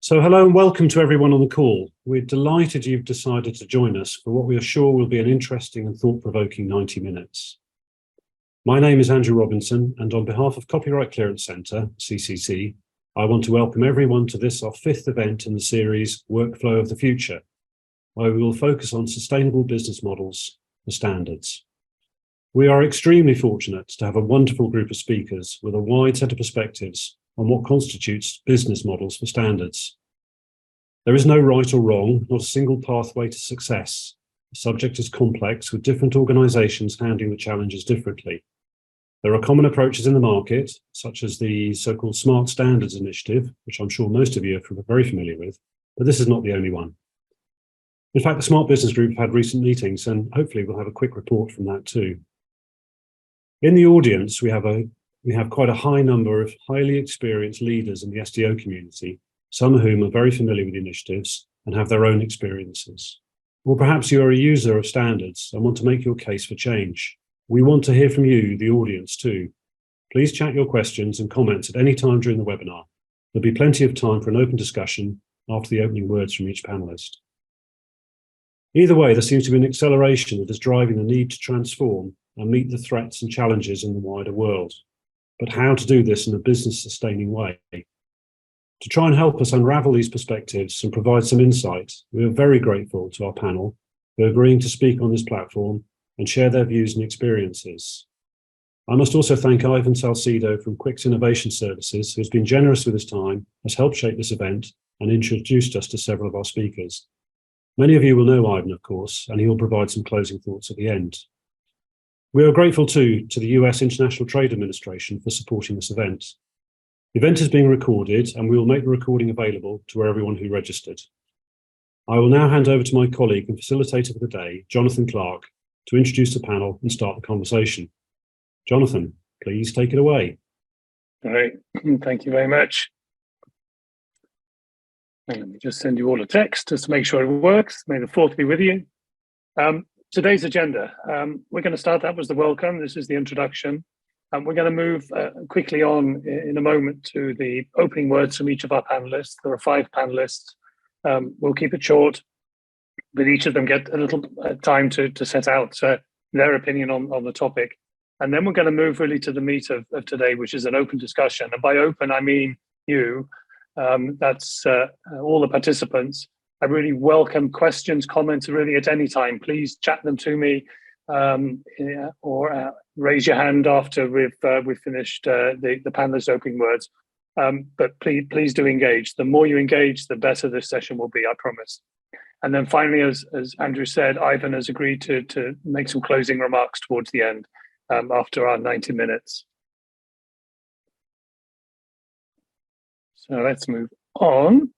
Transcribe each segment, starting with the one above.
So hello and welcome to everyone on the call. We're delighted you've decided to join us for what we are sure will be an interesting and thought-provoking 90 minutes. My name is Andrew Robinson, and on behalf of Copyright Clearance Centre, CCC, I want to welcome everyone to this, our fifth event in the series Workflow of the Future, where we will focus on sustainable business models for standards. We are extremely fortunate to have a wonderful group of speakers with a wide set of perspectives on what constitutes business models for standards. There is no right or wrong, not a single pathway to success. The subject is complex, with different organisations handling the challenges differently. There are common approaches in the market, such as the so-called Smart Standards Initiative, which I'm sure most of you are very familiar with, but this is not the only one. In fact, the Smart Business Group had recent meetings, and hopefully we'll have a quick report from that too. In the audience, we have quite a high number of highly experienced leaders in the SDO community, some of whom are very familiar with initiatives and have their own experiences. Or perhaps you are a user of standards and want to make your case for change. We want to hear from you, the audience, too. Please chat your questions and comments at any time during the webinar. There'll be plenty of time for an open discussion after the opening words from each panellist. Either way, there seems to be an acceleration that is driving the need to transform and meet the threats and challenges in the wider world. But how to do this in a business-sustaining way? To try and help us unravel these perspectives and provide some insight, we are very grateful to our panel for agreeing to speak on this platform and share their views and experiences. I must also thank Ivan Salcedo from Quix Innovation Services, who has been generous with his time, has helped shape this event, and introduced us to several of our speakers. Many of you will know Ivan, of course, and he will provide some closing thoughts at the end. We are grateful too to the US International Trade Administration for supporting this event. The event is being recorded, and we will make the recording available to everyone who registered. I will now hand over to my colleague and facilitator for the day, Jonathan Clark, to introduce the panel and start the conversation. Jonathan, please take it away. All right, thank you very much. And let me just send you all a text just to make sure it works. May the fourth be with you. Today's agenda, we're going to start, that was the welcome, this is the introduction. We're going to move quickly on in a moment to the opening words from each of our panelists. There are 5 panelists. We'll keep it short, but each of them get a little time to set out their opinion on the topic. And then we're going to move really to the meat of today, which is an open discussion. And by open, I mean you, that's all the participants. I really welcome questions, comments, really at any time. Please chat them to me or raise your hand after we've finished the panelist opening words. But please do engage. The more you engage, the better this session will be, I promise. And then finally, as Andrew said, Ivan has agreed to make some closing remarks towards the end after our 90 minutes. So let's move on.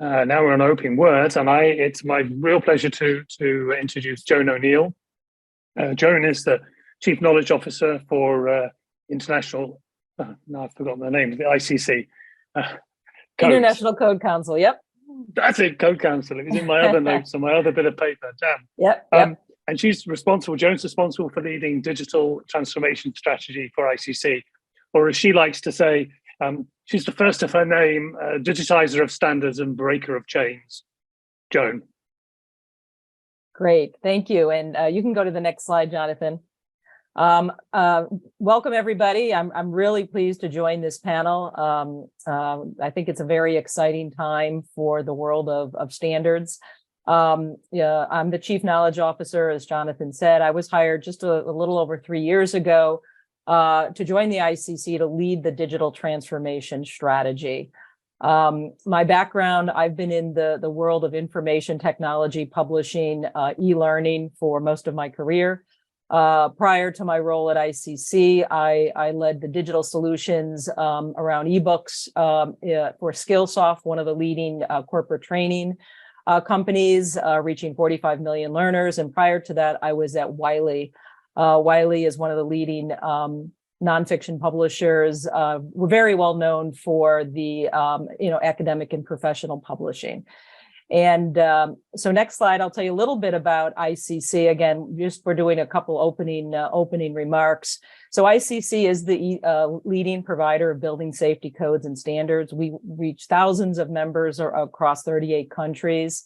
Now we're on opening words, and it's my real pleasure to introduce Joan O'Neill. Joan is the Chief Knowledge Officer for International, now I've forgotten the name, the ICC. International Code Council, yep. That's it, Code Council. It was in my other notes on my other bit of paper, damn. Yep. And Joan's responsible for leading digital transformation strategy for ICC, or as she likes to say, she's the first of her name, digitizer of standards and breaker of chains. Joan. Great, thank you. And you can go to the next slide, Jonathan. Welcome, everybody. I'm really pleased to join this panel. I think it's a very exciting time for the world of standards. I'm the Chief Knowledge Officer, as Jonathan said. I was hired just a little over 3 years ago to join the ICC to lead the digital transformation strategy. My background, I've been in the world of information technology, publishing, e-learning for most of my career. Prior to my role at ICC, I led the digital solutions around ebooks for Skillsoft, one of the leading corporate training companies, reaching 45 million learners. And prior to that, I was at Wiley. Wiley is one of the leading nonfiction publishers. We're very well known for the academic and professional publishing. And so next slide, I'll tell you a little bit about ICC. Again, just we're doing a couple opening remarks. So ICC is the leading provider of building safety codes and standards. We reach thousands of members across 38 countries.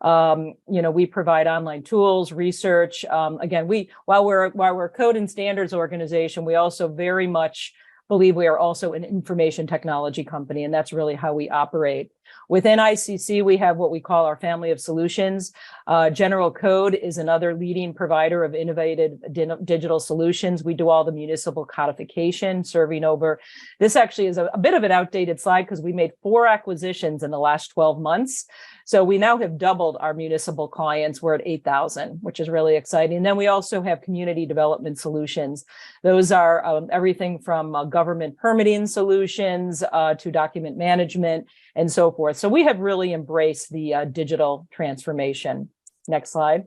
We provide online tools, research. Again, while we're a code and standards organization, we also very much believe we are also an information technology company, and that's really how we operate. Within ICC, we have what we call our family of solutions. General Code is another leading provider of innovative digital solutions. We do all the municipal codification, serving over. This actually is a bit of an outdated slide because we made 4 acquisitions in the last 12 months. So we now have doubled our municipal clients. We're at 8,000, which is really exciting. And then we also have community development solutions. Those are everything from government permitting solutions to document management and so forth. So we have really embraced the digital transformation. Next slide.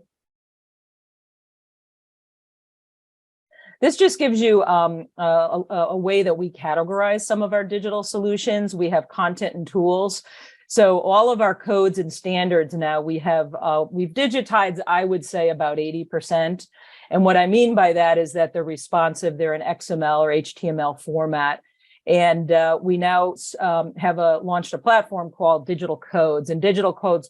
This just gives you a way that we categorize some of our digital solutions. We have content and tools. So all of our codes and standards now we've digitized, I would say, about 80%. And what I mean by that is that they're responsive, they're in XML or HTML format. And we now have launched a platform called Digital Codes. And Digital Codes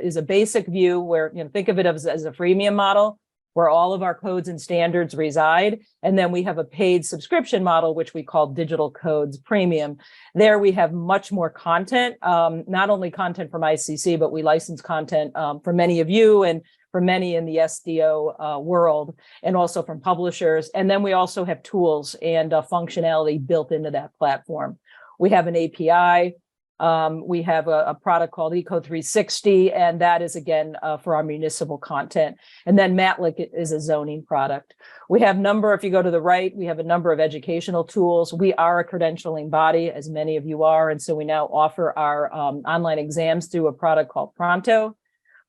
is a basic view where, think of it as a freemium model, where all of our codes and standards reside. And then we have a paid subscription model, which we call Digital Codes Premium. There we have much more content, not only content from ICC, but we license content for many of you and for many in the SDO world, and also from publishers. And then we also have tools and functionality built into that platform. We have an API. We have a product called Eco360, and that is, again, for our municipal content. And then Matlic is a zoning product. We have if you go to the right, we have a number of educational tools. We are a credentialing body, as many of you are. And so we now offer our online exams through a product called Pronto.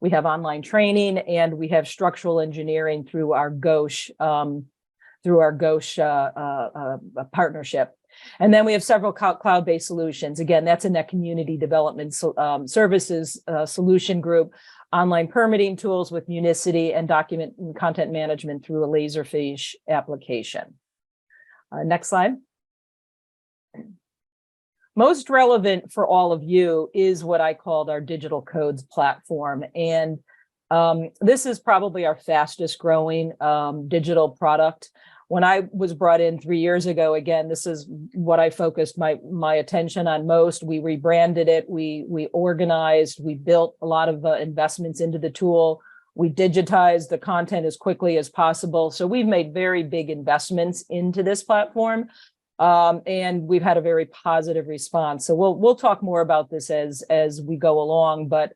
We have online training, and we have structural engineering through our Gauche partnership. And then we have several cloud-based solutions. Again, that's in that community development services solution group, online permitting tools with Municity, and document and content management through a Laserfiche application. Next slide. Most relevant for all of you is what I called our Digital Codes platform. And this is probably our fastest growing digital product. When I was brought in 3 years ago, again, this is what I focused my attention on most. We rebranded it, we organized, we built a lot of investments into the tool. We digitized the content as quickly as possible. So we've made very big investments into this platform. And we've had a very positive response. So we'll talk more about this as we go along, but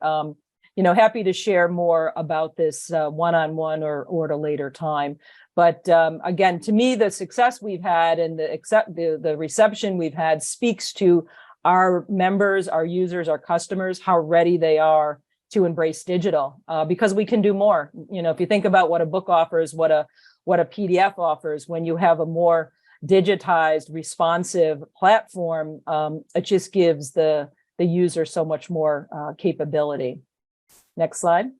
happy to share more about this one-on-one or at a later time. But again, to me, the success we've had and the reception we've had speaks to our members, our users, our customers, how ready they are to embrace digital, because we can do more. If you think about what a book offers, what a PDF offers, when you have a more digitized, responsive platform, it just gives the user so much more capability. Next slide.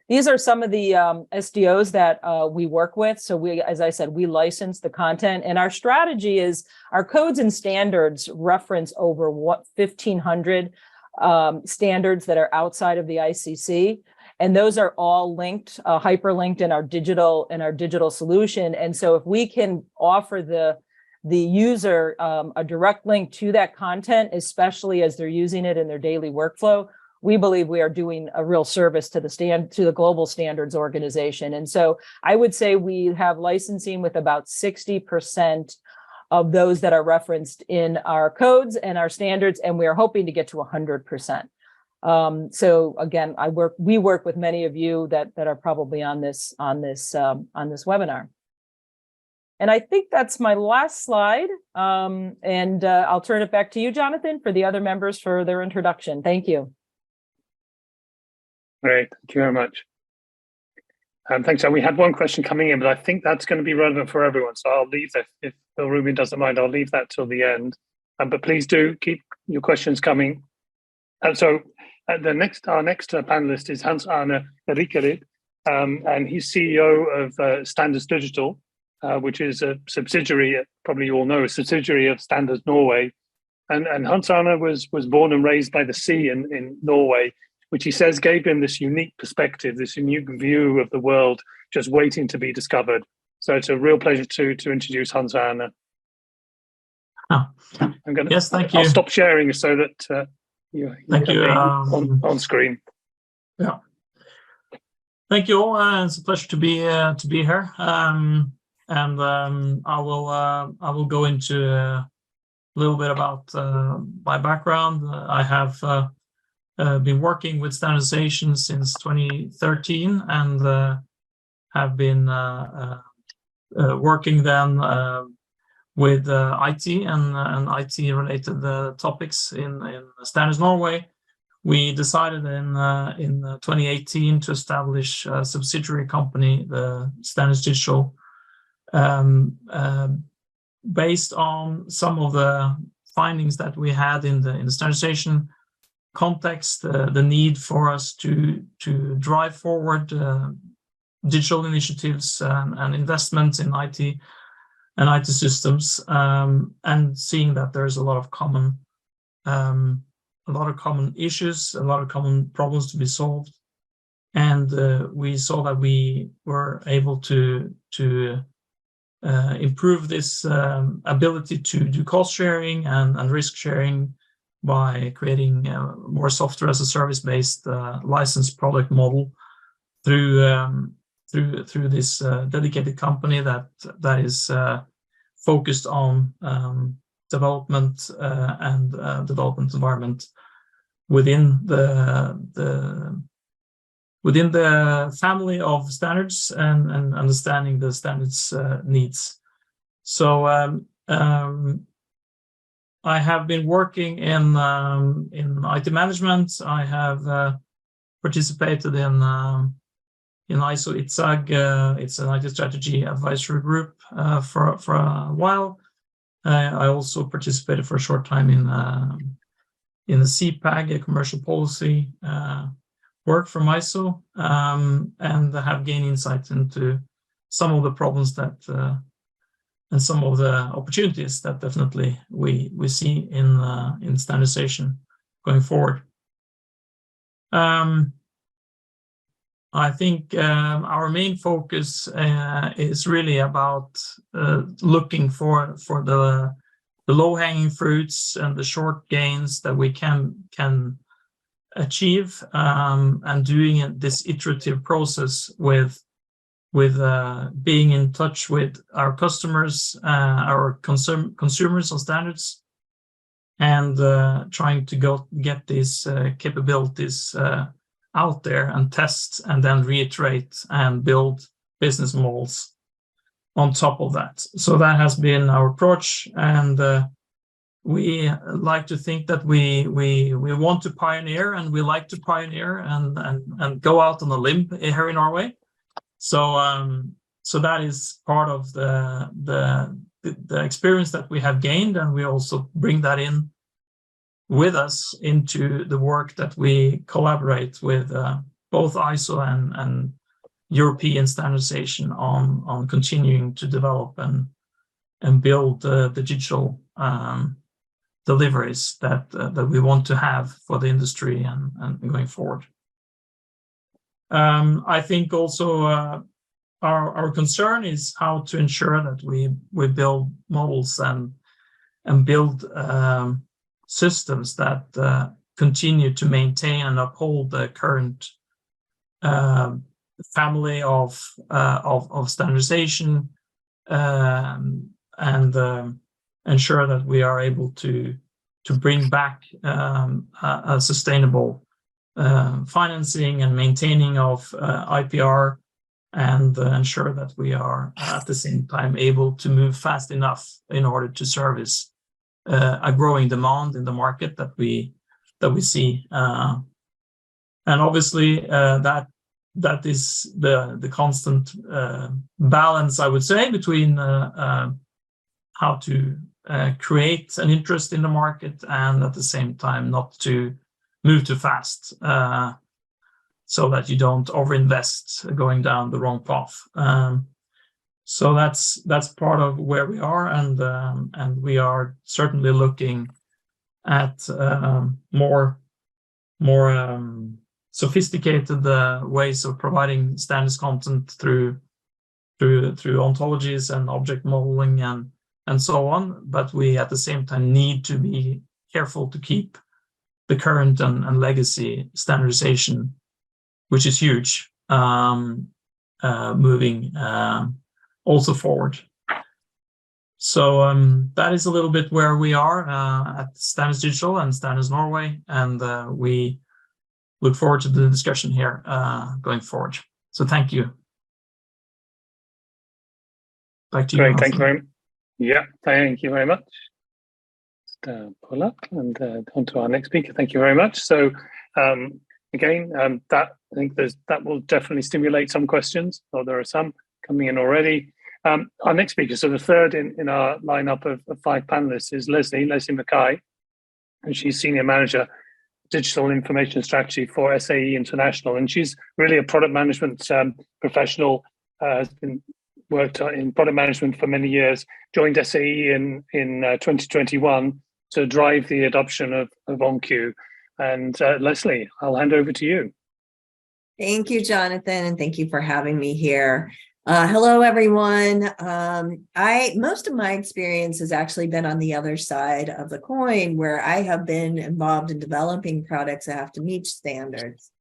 These are some of the SDOs that we work with. So as I said, we license the content, and our strategy is our codes and standards reference over 1,500 standards that are outside of the ICC. And those are all linked, hyperlinked in our digital solution. And so if we can offer the user a direct link to that content, especially as they're using it in their daily workflow, we believe we are doing a real service to the global standards organization. And so I would say we have licensing with about 60% of those that are referenced in our codes and our standards, and we are hoping to get to 100%. So again, we work with many of you that are probably on this webinar. And I think that's my last slide. And I'll turn it back to you, Jonathan, for the other members for their introduction. Thank you. Great, thank you very much. Thanks, John. We had one question coming in, but I think that's going to be relevant for everyone. So I'll leave that, if Bill Rubin doesn't mind, I'll leave that till the end. But please do keep your questions coming. Our next panelist is Hans-Arne Riekerid, and he's CEO of Standards Digital, which is a subsidiary, probably you all know, a subsidiary of Standards Norway. And Hans-Arne was born and raised by the sea in Norway, which he says gave him this unique perspective, this unique view of the world just waiting to be discovered. So it's a real pleasure to introduce Hans-Arne. Yes, thank you. I'll stop sharing so that you thank you on screen. Yeah. Thank you all. It's a pleasure to be here. I will go into a little bit about my background. I have been working with standardization since 2013 and have been working then with IT and IT related topics in Standards Norway. We decided in 2018 to establish a subsidiary company, the Standards Digital, based on some of the findings that we had in the standardization context, the need for us to drive forward digital initiatives and investments in IT and IT systems, and seeing that there's a lot of common issues, a lot of common problems to be solved, and we saw that we were able to improve this ability to do cost sharing and risk sharing by creating more software as a service based licensed product model through this dedicated company that is focused on development and development environment within the family of standards and understanding the standards needs. So I have been working in IT management. I have participated in ISO ITSAG. It's an IT strategy advisory group for a while. I also participated for a short time in the CPAG, a commercial policy work from ISO, and have gained insight into some of the problems that and some of the opportunities that definitely we see in standardization going forward. I think our main focus is really about looking for the low-hanging fruits and the short gains that we can achieve, and doing this iterative process with being in touch with our customers, our consumers on standards, and trying to get these capabilities out there and test and then reiterate and build business models on top of that. So that has been our approach, and we like to think that we want to pioneer, and we like to pioneer and go out on a limb here in Norway. So that is part of the experience that we have gained, and we also bring that in with us into the work that we collaborate with both ISO and European standardization on continuing to develop and build the digital deliveries that we want to have for the industry and going forward. I think also our concern is how to ensure that we build models and build systems that continue to maintain and uphold the current family of standardization, and ensure that we are able to bring back a sustainable financing and maintaining of IPR, and ensure that we are at the same time able to move fast enough in order to service a growing demand in the market that we see, and obviously that is the constant balance, I would say, between how to create an interest in the market and at the same time not to move too fast, so that you don't overinvest going down the wrong path. So that's part of where we are, and we are certainly looking at more sophisticated ways of providing standards content through ontologies and object modeling and so on. But we at the same time need to be careful to keep the current and legacy standardization, which is huge, moving also forward. So that is a little bit where we are at Standards Digital and Standards Norway, and we look forward to the discussion here going forward. So thank you. Back to you. Great, thank you very much. Yeah, thank you very much. Just, pull up and on to our next speaker. Thank you very much. So again, that I think that will definitely stimulate some questions, or there are some coming in already. Our next speaker, so the third in our lineup of 5 panelists, is Leslie Mackay, and she's Senior Manager, Digital Information Strategy for SAE International, and she's really a product management professional. Has been worked in product management for many years. Joined SAE in 2021 to drive the adoption of OnCue. And Leslie, I'll hand over to you. Thank you, Jonathan, and thank you for having me here. Hello, everyone. Most of my experience has actually been on the other side of the coin, where I have been involved in developing products that have to meet standards.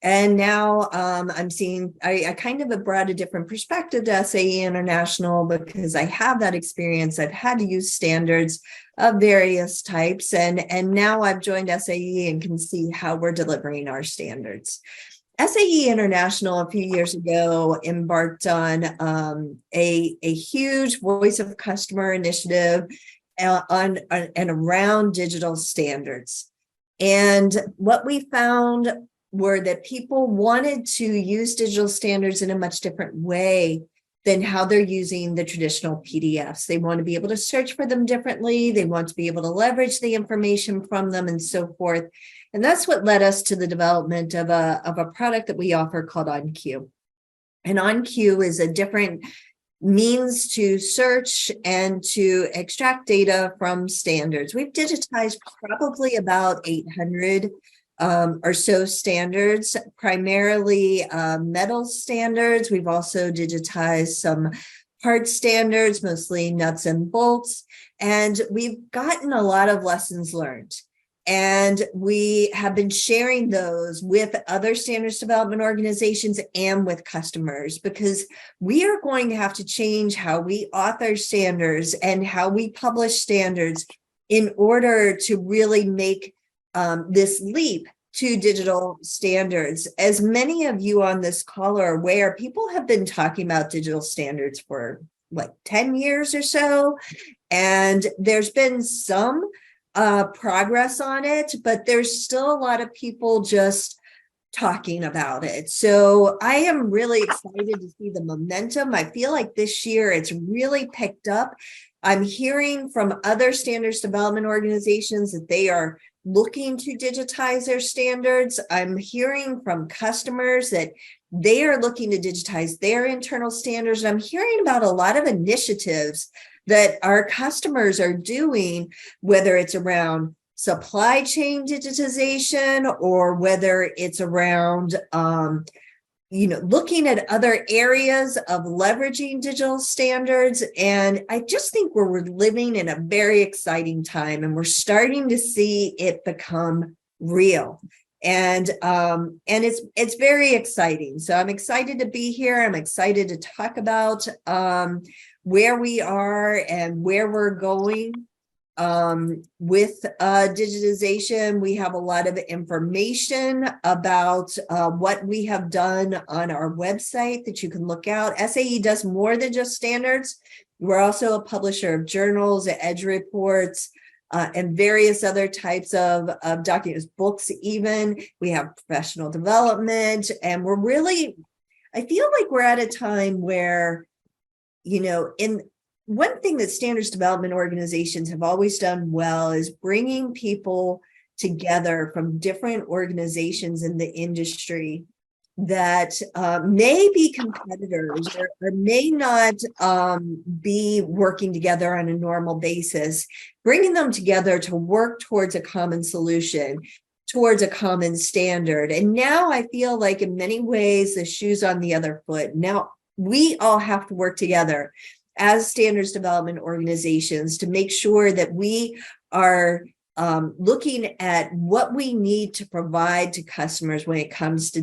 And now I'm seeing, I kind of have brought a different perspective to SAE International, because I have that experience. I've had to use standards of various types, and now I've joined SAE and can see how we're delivering our standards. SAE International a few years ago embarked on a huge voice of customer initiative on and around digital standards. And what we found were that people wanted to use digital standards in a much different way than how they're using the traditional PDFs. They want to be able to search for them differently. They want to be able to leverage the information from them and so forth. And that's what led us to the development of a product that we offer called OnCue. And OnCue is a different means to search and to extract data from standards. We've digitized probably about 800 or so standards, primarily metal standards. We've also digitized some part standards, mostly nuts and bolts, and we've gotten a lot of lessons learned. And we have been sharing those with other standards development organizations and with customers, because we are going to have to change how we author standards and how we publish standards in order to really make this leap to digital standards. As many of you on this call are aware, people have been talking about digital standards for like 10 years or so, and there's been some progress on it, but there's still a lot of people just talking about it. So I am really excited to see the momentum. I feel like this year it's really picked up. I'm hearing from other standards development organizations that they are looking to digitize their standards. I'm hearing from customers that they are looking to digitize their internal standards. And I'm hearing about a lot of initiatives that our customers are doing, whether it's around supply chain digitization or whether it's around looking at other areas of leveraging digital standards. And I just think we're living in a very exciting time, and we're starting to see it become real. And it's very exciting. So I'm excited to be here. I'm excited to talk about where we are and where we're going with digitization. We have a lot of information about what we have done on our website that you can look out. SAE does more than just standards. We're also a publisher of journals, edge reports, and various other types of documents, books even. We have professional development, and we're really, I feel like we're at a time where, in one thing that standards development organizations have always done well is bringing people together from different organizations in the industry that may be competitors or may not be working together on a normal basis, bringing them together to work towards a common solution, towards a common standard. And now I feel like in many ways the shoe's on the other foot. Now we all have to work together as standards development organizations to make sure that we are looking at what we need to provide to customers when it comes to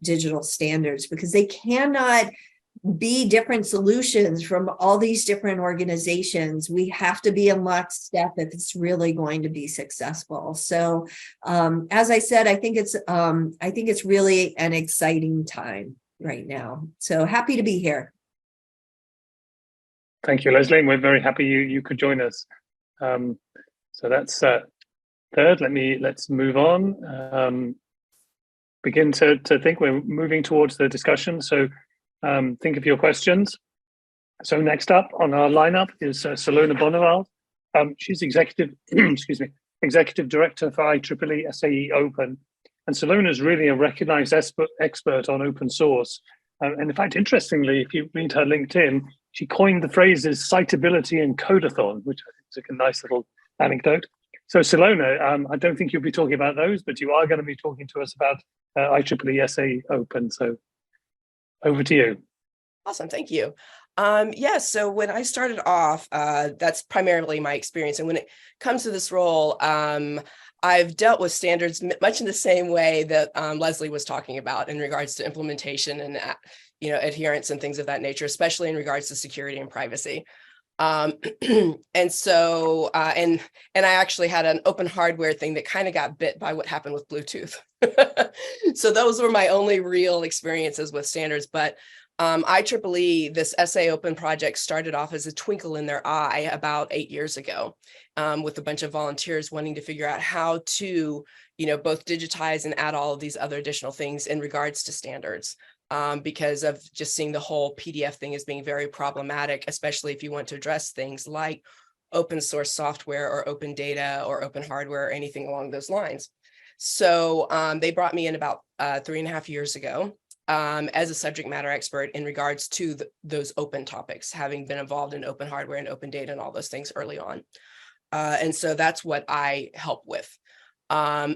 digital standards, because they cannot be different solutions from all these different organizations. We have to be in lockstep if it's really going to be successful. So as I said, I think it's really an exciting time right now. So happy to be here. Thank you, Leslie. And we're very happy you could join us. So that's third. Let's move on. Begin to think. We're moving towards the discussion. So think of your questions. So next up on our lineup is Salona Bonneval. She's executive, executive director for IEEE SAE Open, and Salona is really a recognized expert on open source. And in fact, interestingly, if you read her LinkedIn, she coined the phrases citability and codathon, which I think is a nice little anecdote. So Salona, I don't think you'll be talking about those, but you are going to be talking to us about IEEE SAE Open. So over to you. Awesome, thank you. So when I started off, that's primarily my experience. And when it comes to this role, I've dealt with standards much in the same way that Leslie was talking about in regards to implementation and adherence and things of that nature, especially in regards to security and privacy. And so I actually had an open hardware thing that kind of got bit by what happened with Bluetooth. So those were my only real experiences with standards. But IEEE, this SAE Open project started off as a twinkle in their eye about 8 years ago, with a bunch of volunteers wanting to figure out how to, both digitize and add all of these other additional things in regards to standards. Because of just seeing the whole PDF thing as being very problematic, especially if you want to address things like open source software or open data or open hardware or anything along those lines. So they brought me in about 3.5 years ago as a subject matter expert in regards to those open topics, having been involved in open hardware and open data and all those things early on. And so that's what I help with. A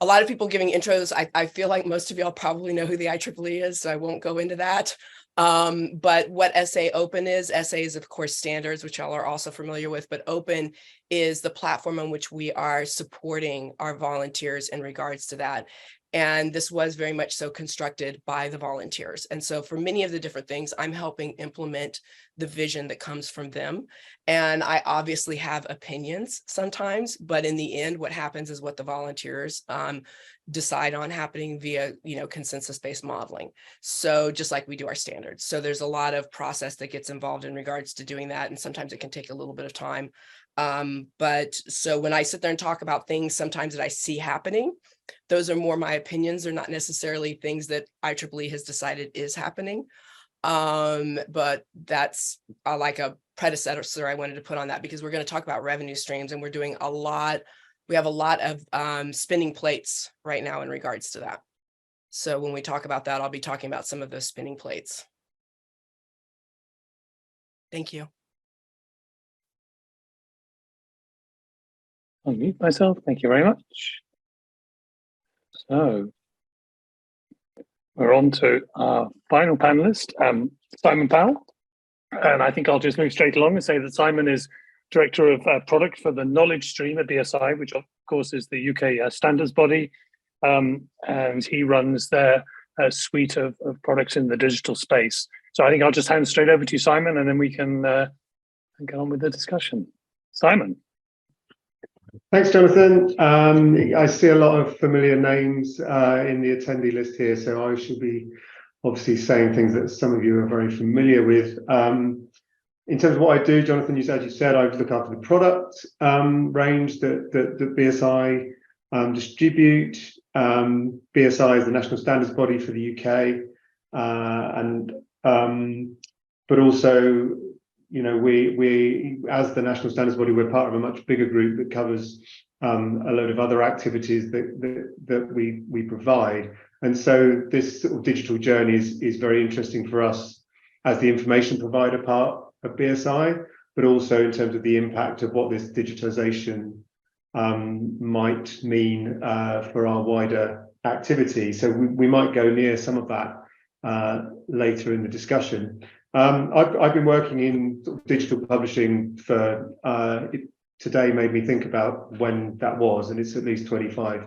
lot of people giving intros. I feel like most of y'all probably know who the IEEE is, so I won't go into that. But what SAE Open is, SAE is of course standards, which y'all are also familiar with, but Open is the platform on which we are supporting our volunteers in regards to that. And this was very much so constructed by the volunteers. And so for many of the different things, I'm helping implement the vision that comes from them. And I obviously have opinions sometimes, but in the end, what happens is what the volunteers decide on happening via, consensus-based modeling. So just like we do our standards. So there's a lot of process that gets involved in regards to doing that. And sometimes it can take a little bit of time. But so when I sit there and talk about things sometimes that I see happening, those are more my opinions. They're not necessarily things that IEEE has decided is happening. But that's like a predecessor I wanted to put on that, because we're going to talk about revenue streams, and we're doing a lot. We have a lot of spinning plates right now in regards to that. So when we talk about that, I'll be talking about some of those spinning plates. Thank you. Unmute myself. Thank you very much. So we're on to our final panelist, Simon Powell. And I think I'll just move straight along and say that Simon is Director of Product for the Knowledge Stream at BSI, which of course is the UK standards body. And he runs their suite of products in the digital space. So I think I'll just hand straight over to you, Simon, and then we can get on with the discussion. Simon. Thanks, Jonathan. I see a lot of familiar names in the attendee list here, so I should be obviously saying things that some of you are very familiar with. In terms of what I do, Jonathan, as you said, I look after the product range that BSI distribute. BSI is the national standards body for the UK, but also you know, we as the national standards body, we're part of a much bigger group that covers a load of other activities that we provide. And so this sort of digital journey is very interesting for us as the information provider part of BSI, but also in terms of the impact of what this digitization might mean for our wider activity. So we might go near some of that later in the discussion. I've been working in sort of digital publishing for, today made me think about when that was, and it's at least 25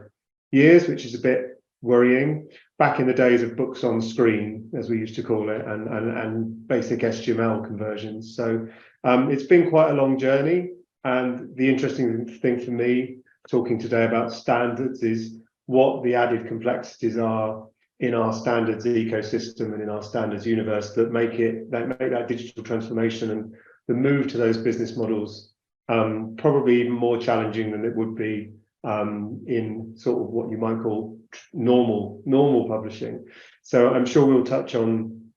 years, which is a bit worrying. Back in the days of books on screen, as we used to call it, and basic HTML conversions. So it's been quite a long journey. And the interesting thing for me, talking today about standards, is what the added complexities are in our standards ecosystem and in our standards universe that make that digital transformation and the move to those business models probably even more challenging than it would be in sort of what you might call normal publishing. So I'm sure we'll touch on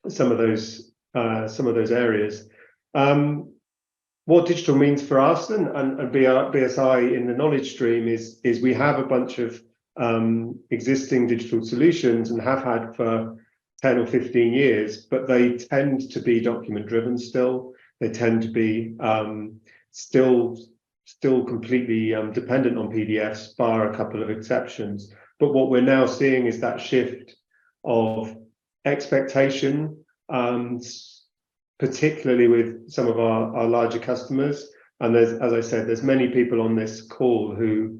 some of those areas. What digital means for us and BSI in the knowledge stream is we have a bunch of existing digital solutions and have had for 10 or 15 years, but they tend to be document driven still. They tend to be still completely dependent on PDFs, bar a couple of exceptions. But what we're now seeing is that shift of expectation, particularly with some of our larger customers. And there's, as I said, there's many people on this call who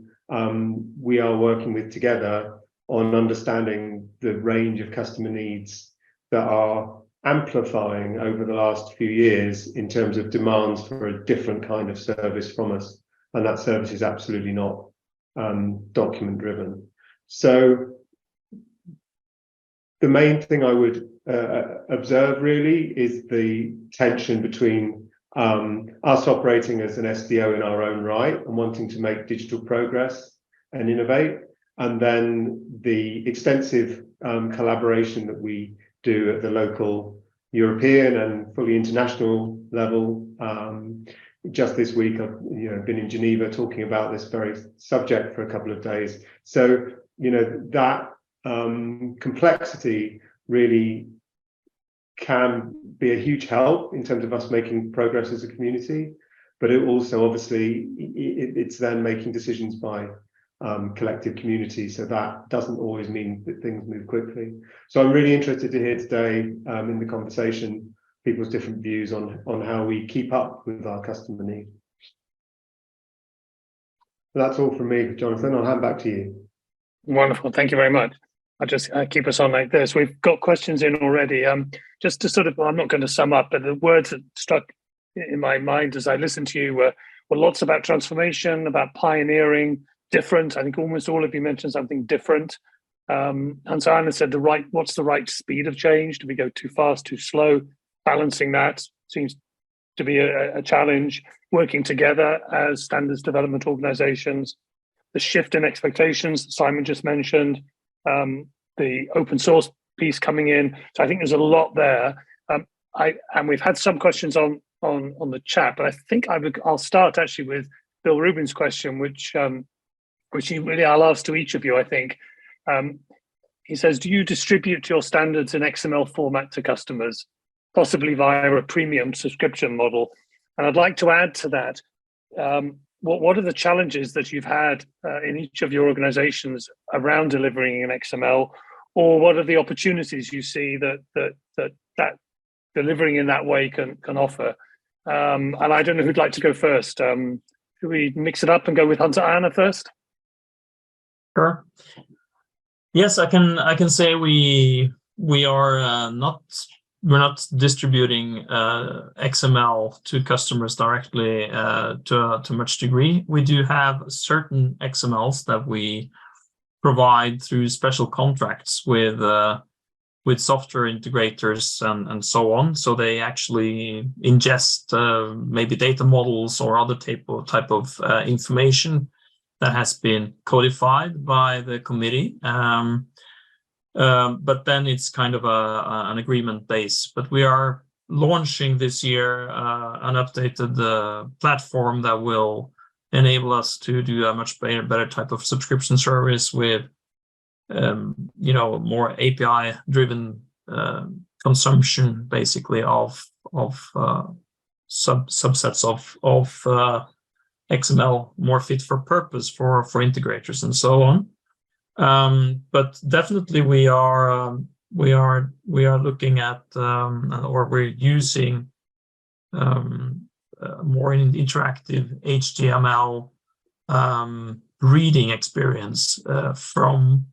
we are working with together on understanding the range of customer needs that are amplifying over the last few years in terms of demands for a different kind of service from us. And that service is absolutely not document driven. So the main thing I would observe really is the tension between us operating as an SDO in our own right and wanting to make digital progress and innovate, and then the extensive collaboration that we do at the local European and fully international level. Just this week, I've been in Geneva talking about this very subject for a couple of days. So that complexity really can be a huge help in terms of us making progress as a community, but it also obviously it's then making decisions by collective community. So that doesn't always mean that things move quickly. So I'm really interested to hear today in the conversation people's different views on how we keep up with our customer need. That's all from me, Jonathan. I'll hand back to you. Wonderful. Thank you very much. I'll just keep us on like this. We've got questions in already. Just to sort of, I'm not going to sum up, but the words that struck in my mind as I listened to you were lots about transformation, about pioneering, different. I think almost all of you mentioned something different. And so Anna said what's the right speed of change? Do we go too fast, too slow? Balancing that seems to be a challenge. Working together as standards development organizations, the shift in expectations that Simon just mentioned, the open source piece coming in. So I think there's a lot there. And we've had some questions on the chat, but I think I'll start actually with Bill Rubin's question, which I'll ask to each of you, I think. He says, do you distribute your standards in XML format to customers, possibly via a premium subscription model? And I'd like to add to that, what are the challenges that you've had in each of your organizations around delivering in XML, or what are the opportunities you see that delivering in that way can offer? And I don't know who'd like to go first. Should we mix it up and go with Hunter Anna first? Sure. Yes, I can say we are we're not distributing XML to customers directly to much degree. We do have certain XMLs that we provide through special contracts with software integrators and so on. So they actually ingest maybe data models or other type of information that has been codified by the committee. But then it's kind of an agreement base. But we are launching this year an updated platform that will enable us to do a much better type of subscription service with more API driven consumption, basically, of subsets of XML, more fit for purpose for integrators and so on. But definitely we are looking at or we're using more interactive HTML reading experience from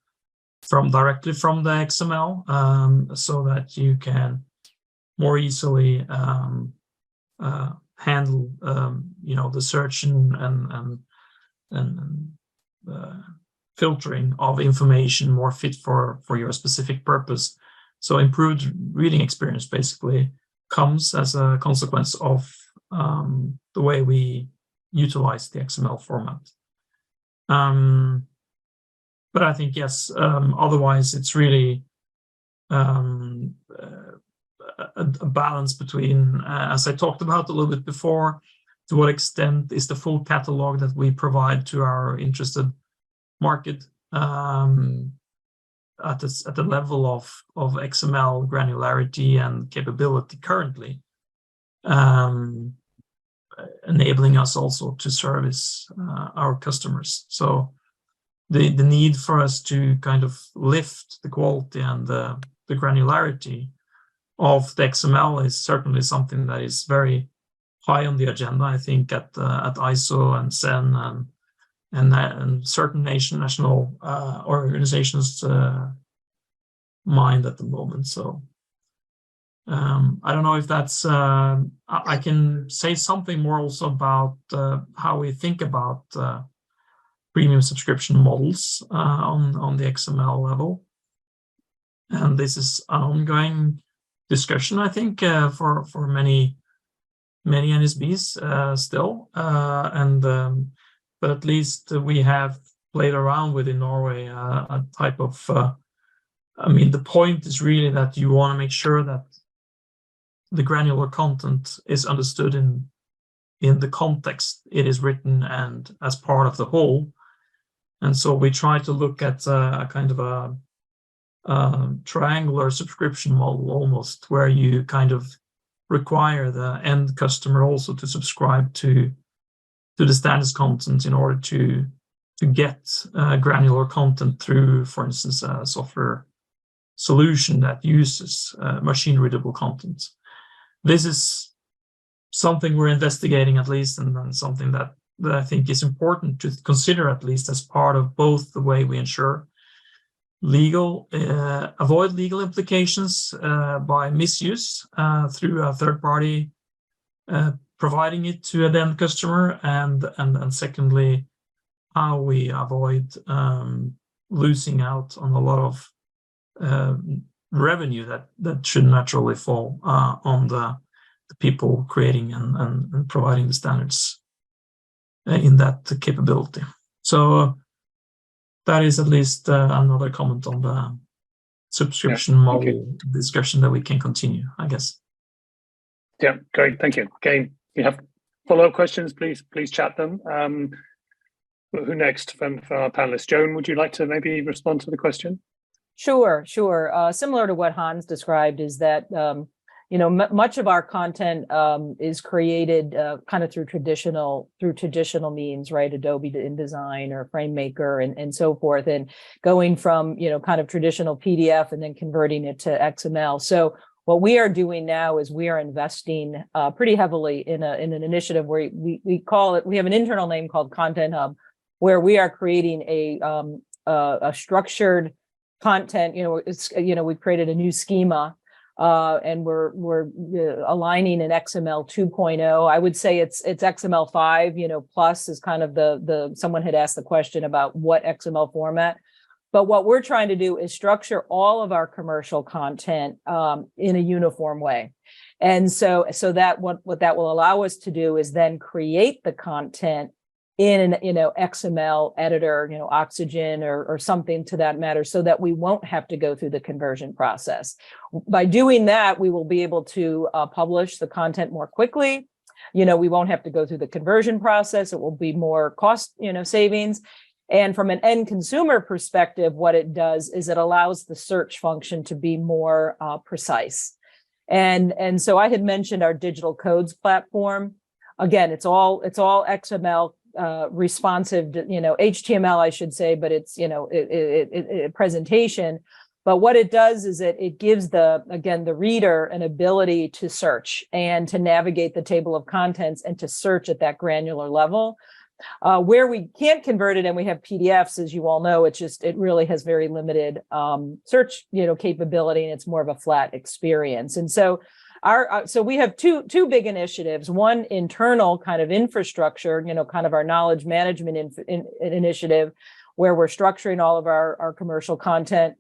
directly from the XML, so that you can more easily handle the search and filtering of information more fit for your specific purpose. So improved reading experience basically comes as a consequence of the way we utilize the XML format. But I think, yes, otherwise it's really a balance between, as I talked about a little bit before, to what extent is the full catalog that we provide to our interested market at the level of XML granularity and capability currently, enabling us also to service our customers. So the need for us to kind of lift the quality and the granularity of the XML is certainly something that is very high on the agenda, I think, at ISO and CEN and certain national organizations' mind at the moment. So I don't know if that's I can say something more also about how we think about premium subscription models on the XML level, and this is an ongoing discussion, I think, for many NSBs still, but at least we have played around with in Norway a type of the point is really that you want to make sure that the granular content is understood in the context it is written and as part of the whole. And so we try to look at a kind of a triangular subscription model almost, where you kind of require the end customer also to subscribe to the standards content in order to get granular content through, for instance, a software solution that uses machine readable content. This is something we're investigating, at least, and something that I think is important to consider, at least as part of both the way we ensure avoid legal implications by misuse through a third party providing it to an end customer, and secondly, how we avoid losing out on a lot of revenue that should naturally fall on the people creating and providing the standards in that capability. So that is at least another comment on the subscription model discussion that we can continue, I guess. Yeah, great, thank you. Again, if you have follow-up questions, please chat them. Who next from our panelists? Joan, would you like to maybe respond to the question? Sure. Similar to what Hans described, is that much of our content is created kind of through traditional means, right? Adobe InDesign or FrameMaker and so forth, and going from kind of traditional PDF and then converting it to XML. So what we are doing now is we are investing pretty heavily in an initiative where we call it, we have an internal name called Content Hub, where we are creating a structured content. We've created a new schema, and we're aligning in XML 2.0. I would say it's XML 5. Plus is kind of the someone had asked the question about what XML format. But what we're trying to do is structure all of our commercial content in a uniform way. And so that what that will allow us to do is then create the content in an, XML editor, Oxygen or something to that matter, so that we won't have to go through the conversion process. By doing that, we will be able to publish the content more quickly. We won't have to go through the conversion process. It will be more cost, savings. And from an end consumer perspective, what it does is it allows the search function to be more precise. And so I had mentioned our digital codes platform. Again, it's all XML responsive, HTML, I should say, but it's, presentation. But what it does is it gives the reader an ability to search and to navigate the table of contents and to search at that granular level. Where we can't convert it and we have PDFs, as you all know, it really has very limited search, capability, and it's more of a flat experience. And so so we have two big initiatives, one internal kind of infrastructure, kind of our knowledge management initiative, where we're structuring all of our commercial content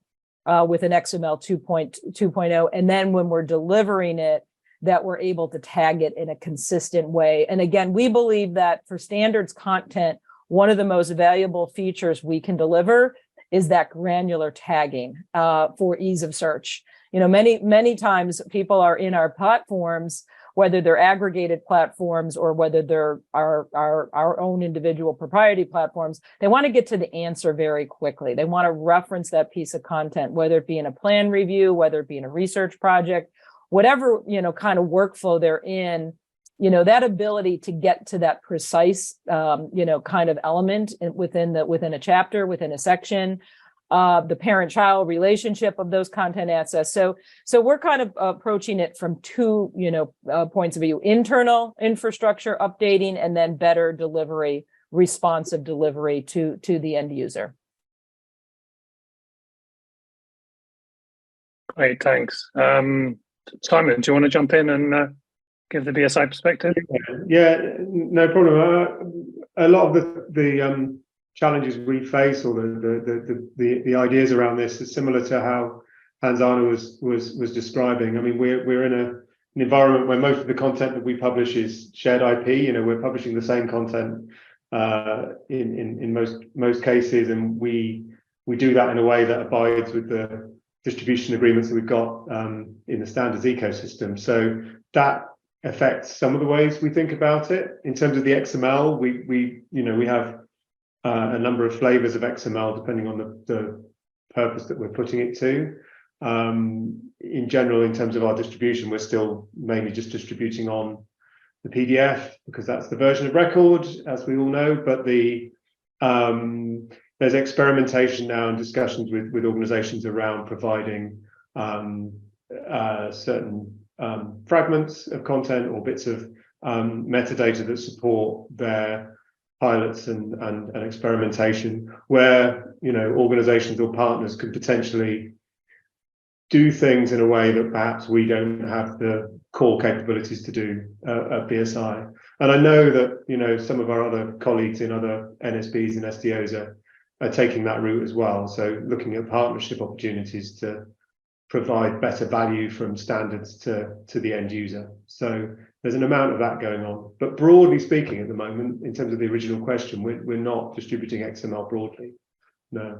with an XML 2.0. And then when we're delivering it, that we're able to tag it in a consistent way. And again, we believe that for standards content, one of the most valuable features we can deliver is that granular tagging for ease of search. Many times people are in our platforms, whether they're aggregated platforms or whether they're our own individual proprietary platforms, they want to get to the answer very quickly. They want to reference that piece of content, whether it be in a plan review, whether it be in a research project, whatever, kind of workflow they're in, that ability to get to that precise, kind of element within a chapter, within a section, the parent-child relationship of those content assets. So we're kind of approaching it from two, points of view: internal infrastructure updating, and then better delivery, responsive delivery to the end user. Great, thanks. Simon, do you want to jump in and give the BSI perspective? Yeah, no problem. A lot of the challenges we face, or the ideas around this, is similar to how Hans-Arne was describing. I mean, we're in an environment where most of the content that we publish is shared IP. We're publishing the same content in most cases, and we do that in a way that abides with the distribution agreements that we've got in the standards ecosystem. So that affects some of the ways we think about it. In terms of the XML, we have a number of flavors of XML depending on the purpose that we're putting it to. In general, in terms of our distribution, we're still mainly just distributing on the PDF because that's the version of record, as we all know. But there's experimentation now and discussions with organizations around providing certain fragments of content or bits of metadata that support their pilots and experimentation, where organizations or partners could potentially do things in a way that perhaps we don't have the core capabilities to do at BSI. And I know that some of our other colleagues in other NSBs and SDOs are taking that route as well. So looking at partnership opportunities to provide better value from standards to the end user. So there's an amount of that going on. But broadly speaking, at the moment, in terms of the original question, we're not distributing XML broadly. No.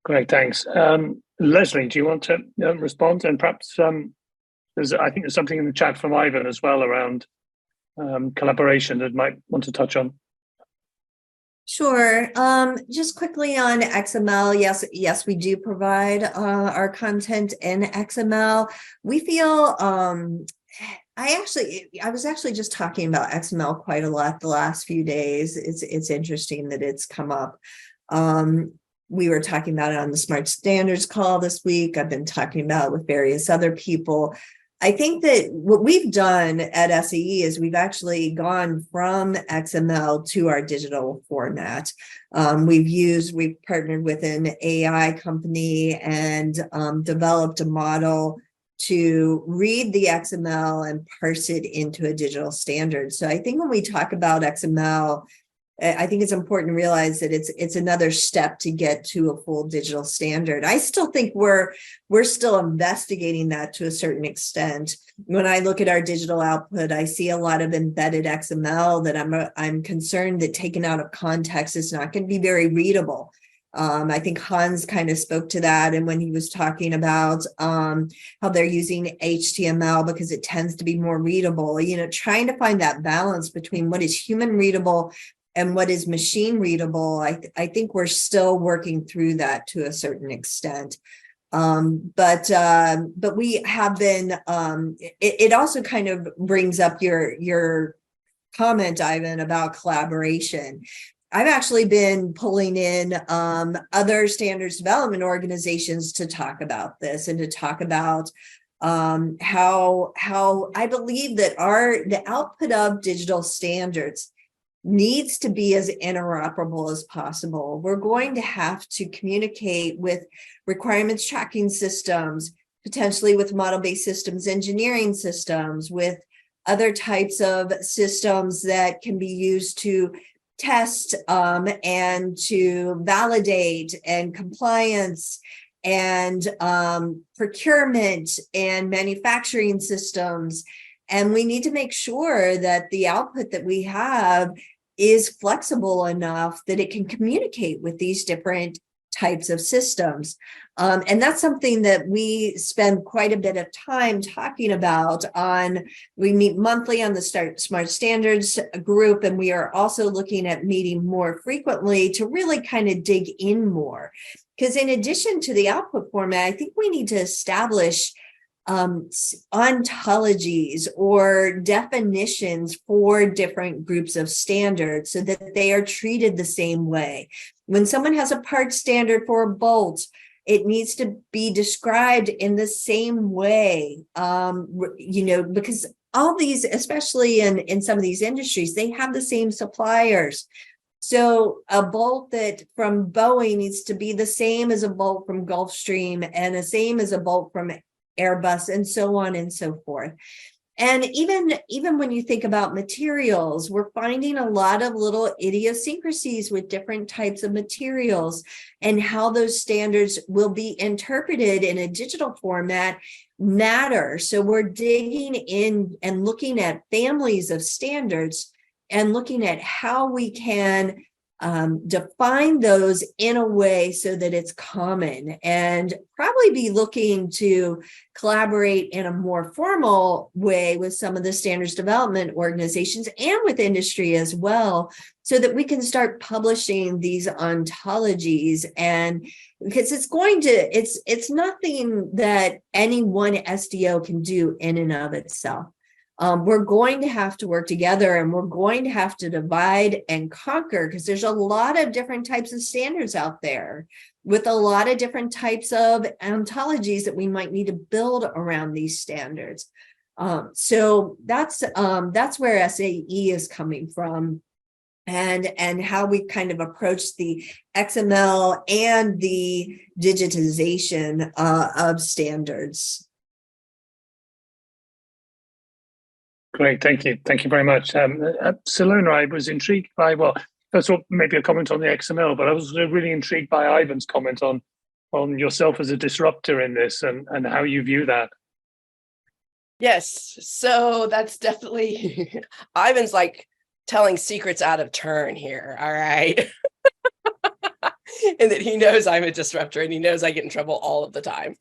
Great, thanks. Leslie, do you want to respond? And perhaps I think there's something in the chat from Ivan as well around collaboration that might want to touch on. Sure. Just quickly on XML, yes, we do provide our content in XML. We feel I was actually just talking about XML quite a lot the last few days. It's interesting that it's come up. We were talking about it on the Smart Standards call this week. I've been talking about it with various other people. I think that what we've done at SAE is we've actually gone from XML to our digital format. We've partnered with an AI company and developed a model to read the XML and parse it into a digital standard. So I think when we talk about XML, I think it's important to realize that it's another step to get to a full digital standard. I still think we're still investigating that to a certain extent. When I look at our digital output, I see a lot of embedded XML that I'm concerned that taken out of context is not going to be very readable. I think Hans kind of spoke to that, and when he was talking about how they're using HTML because it tends to be more readable, trying to find that balance between what is human readable and what is machine readable. I think we're still working through that to a certain extent. But we have been, it also kind of brings up your comment, Ivan, about collaboration. I've actually been pulling in other standards development organizations to talk about this and to talk about how I believe that the output of digital standards needs to be as interoperable as possible. We're going to have to communicate with requirements tracking systems, potentially with model-based systems engineering systems, with other types of systems that can be used to test and to validate, and compliance, and procurement and manufacturing systems. And we need to make sure that the output that we have is flexible enough that it can communicate with these different types of systems. And that's something that we spend quite a bit of time talking about. We meet monthly on the Smart Standards group, and we are also looking at meeting more frequently to really kind of dig in more. Because in addition to the output format, I think we need to establish ontologies or definitions for different groups of standards so that they are treated the same way. When someone has a part standard for a bolt, it needs to be described in the same way, because all these, especially in some of these industries, they have the same suppliers. So a bolt that from Boeing needs to be the same as a bolt from Gulfstream and the same as a bolt from Airbus, and so on and so forth. And even when you think about materials, we're finding a lot of little idiosyncrasies with different types of materials, and how those standards will be interpreted in a digital format matter. So we're digging in and looking at families of standards and looking at how we can define those in a way so that it's common, and probably be looking to collaborate in a more formal way with some of the standards development organizations and with industry as well, so that we can start publishing these ontologies. And because it's nothing that any one SDO can do in and of itself. We're going to have to work together, and we're going to have to divide and conquer, because there's a lot of different types of standards out there with a lot of different types of ontologies that we might need to build around these standards. So that's where SAE is coming from, and how we kind of approach the XML and the digitization of standards. Great, thank you. Thank you very much. Salona, I was intrigued by, well, first of all, maybe a comment on the XML, but I was really intrigued by Ivan's comment on yourself as a disruptor in this, and how you view that. Yes, so that's definitely, Ivan's like telling secrets out of turn here, all right? And that he knows I'm a disruptor, and he knows I get in trouble all of the time.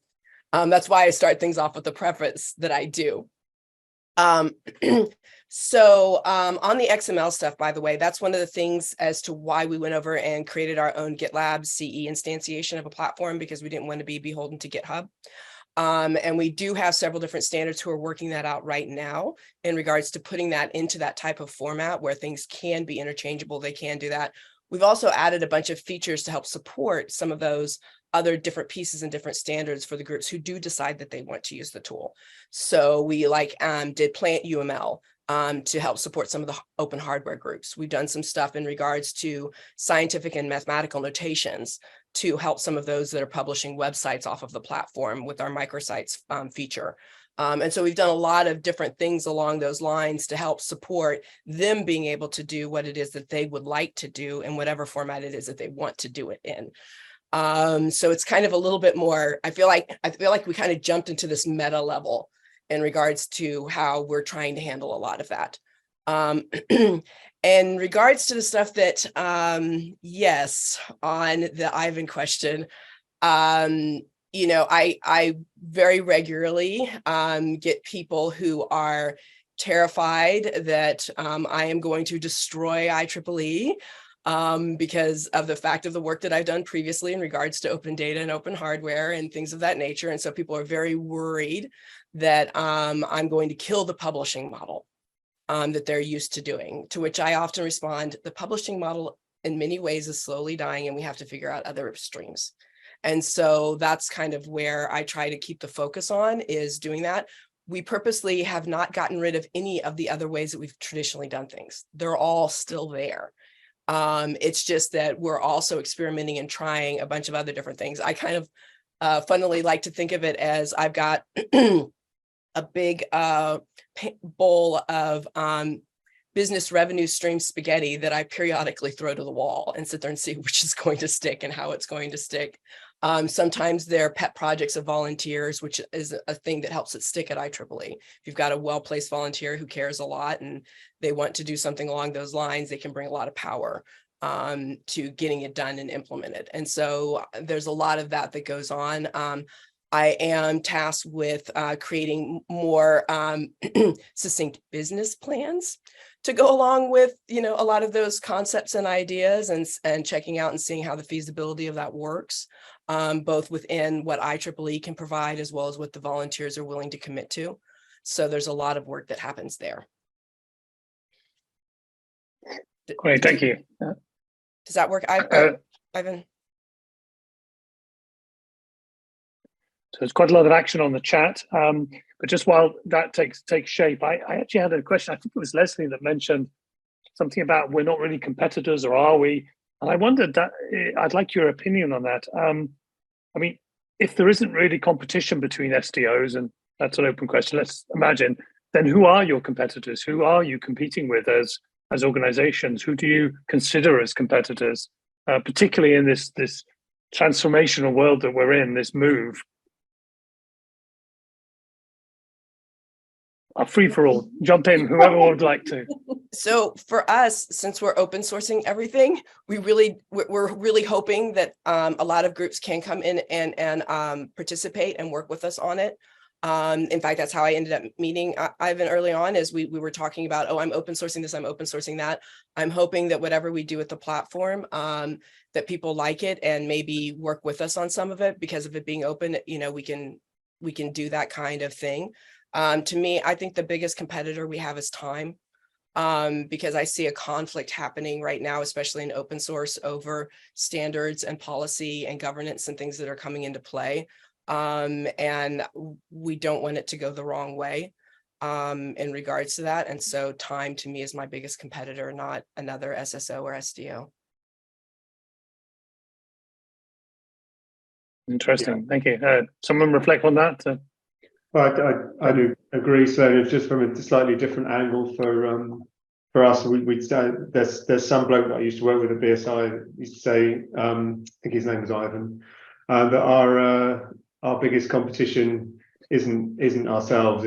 That's why I start things off with the preface that I do. So on the XML stuff, by the way, that's one of the things as to why we went over and created our own GitLab CE instantiation of a platform, because we didn't want to be beholden to GitHub. And we do have several different standards who are working that out right now in regards to putting that into that type of format where things can be interchangeable. They can do that. We've also added a bunch of features to help support some of those other different pieces and different standards for the groups who do decide that they want to use the tool. So we did Plant UML to help support some of the open hardware groups. We've done some stuff in regards to scientific and mathematical notations to help some of those that are publishing websites off of the platform with our microsites feature. And so we've done a lot of different things along those lines to help support them being able to do what it is that they would like to do in whatever format it is that they want to do it in. So it's kind of a little bit more, I feel like we kind of jumped into this meta level in regards to how we're trying to handle a lot of that. In regards to the stuff that, yes, on the Ivan question, you know, I very regularly get people who are terrified that I am going to destroy IEEE because of the fact of the work that I've done previously in regards to open data and open hardware and things of that nature. And so people are very worried that I'm going to kill the publishing model that they're used to doing, to which I often respond, the publishing model in many ways is slowly dying and we have to figure out other streams. And so that's kind of where I try to keep the focus on, is doing that. We purposely have not gotten rid of any of the other ways that we've traditionally done things. They're all still there. It's just that we're also experimenting and trying a bunch of other different things. I kind of funnily like to think of it as I've got a big bowl of business revenue stream spaghetti that I periodically throw to the wall and sit there and see which is going to stick and how it's going to stick. Sometimes they're pet projects of volunteers, which is a thing that helps it stick at IEEE. If you've got a well-placed volunteer who cares a lot and they want to do something along those lines, they can bring a lot of power to getting it done and implemented. And so there's a lot of that that goes on. I am tasked with creating more succinct business plans to go along with, you know, a lot of those concepts and ideas, and checking out and seeing how the feasibility of that works, both within what IEEE can provide as well as what the volunteers are willing to commit to. So there's a lot of work that happens there. Great, thank you. Does that work, Ivan? So there's quite a lot of action on the chat, but just while that takes shape, I actually had a question. I think it was Leslie that mentioned something about we're not really competitors, or are we? And I wondered that I'd like your opinion on that. I mean, if there isn't really competition between SDOs, and that's an open question, let's imagine, then who are your competitors? Who are you competing with as organizations? Who do you consider as competitors, particularly in this transformational world that we're in, this move? Free for all, jump in, whoever would like to. So for us, since we're open sourcing everything, we're really hoping that a lot of groups can come in and participate and work with us on it. In fact, that's how I ended up meeting Ivan early on, is we were talking about, oh, I'm open sourcing this, I'm open sourcing that. I'm hoping that whatever we do with the platform, that people like it and maybe work with us on some of it, because of it being open, you know, we can do that kind of thing. To me, I think the biggest competitor we have is time, because I see a conflict happening right now, especially in open source, over standards and policy and governance and things that are coming into play. And we don't want it to go the wrong way in regards to that. And so time to me is my biggest competitor, not another SSO or SDO. Interesting, thank you. Someone reflect on that? Well, I do agree. So it's just from a slightly different angle for us. There's some bloke that I used to work with at BSI used to say, I think his name was Ivan, that our biggest competition isn't ourselves.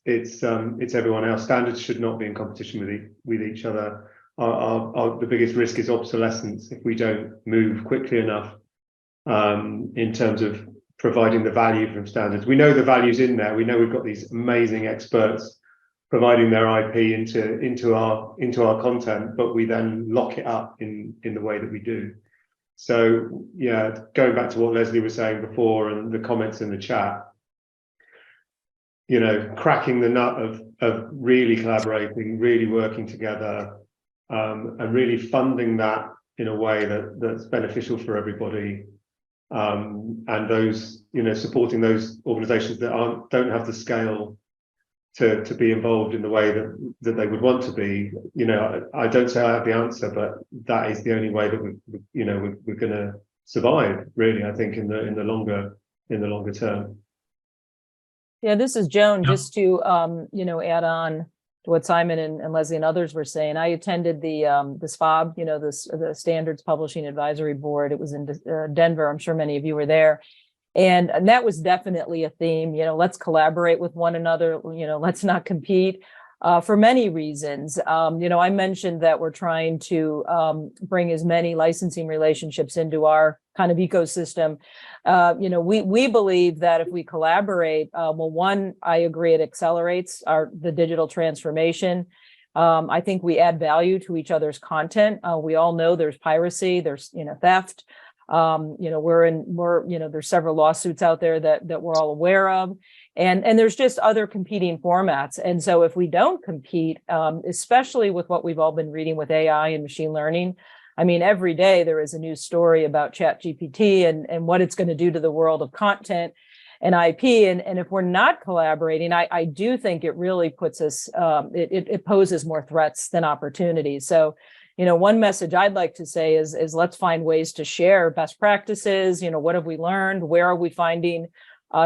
It's everyone else. Standards should not be in competition with each other. The biggest risk is obsolescence if we don't move quickly enough in terms of providing the value from standards. We know the value's in there. We know we've got these amazing experts providing their IP into our content, but we then lock it up in the way that we do. So yeah, going back to what Leslie was saying before and the comments in the chat, you know, cracking the nut of really collaborating, really working together, and really funding that in a way that's beneficial for everybody. And those, you know, supporting those organizations that don't have the scale to be involved in the way that they would want to be. You know, I don't say I have the answer, but that is the only way that we're going to survive, really, I think, in the longer term. Yeah, this is Joan. Yeah. Just to add on to what Simon and Leslie and others were saying. I attended the SFAB, the Standards Publishing Advisory Board. It was in Denver. I'm sure many of you were there. And that was definitely a theme. Let's collaborate with one another. Let's not compete. For many reasons. I mentioned that we're trying to bring as many licensing relationships into our kind of ecosystem. We believe that if we collaborate, one, I agree, it accelerates the digital transformation. I think we add value to each other's content. We all know there's piracy, there's theft. There's several lawsuits out there that we're all aware of. And there's just other competing formats. And so if we don't compete, especially with what we've all been reading with AI and machine learning, I mean, every day there is a new story about ChatGPT and what it's going to do to the world of content and IP. And if we're not collaborating, I do think it really puts us, it poses more threats than opportunities. So, one message I'd like to say is let's find ways to share best practices. What have we learned? Where are we finding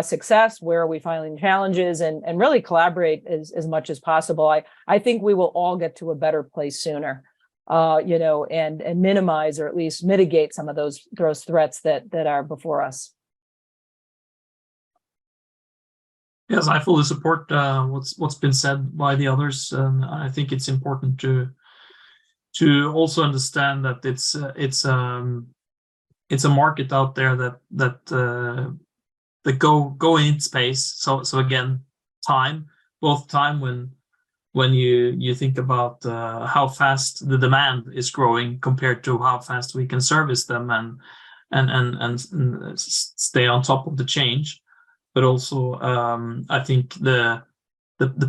success? Where are we finding challenges? And really collaborate as much as possible. I think we will all get to a better place sooner, and minimize or at least mitigate some of those threats that are before us. Yes, I fully support what's been said by the others. I think it's important to also understand that it's a market out there that go in space. So again, both time when you think about how fast the demand is growing compared to how fast we can service them and stay on top of the change, but also I think the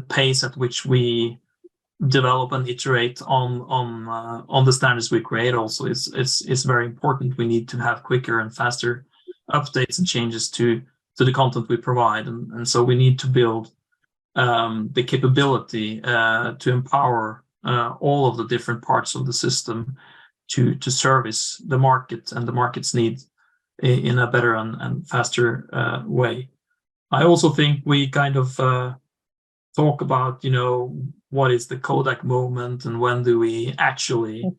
pace at which we develop and iterate on the standards we create also is very important. We need to have quicker and faster updates and changes to the content we provide, and so we need to build the capability to empower all of the different parts of the system to service the market and the market's needs in a better and faster way. I also think we kind of talk about, what is the Kodak moment and when do we actually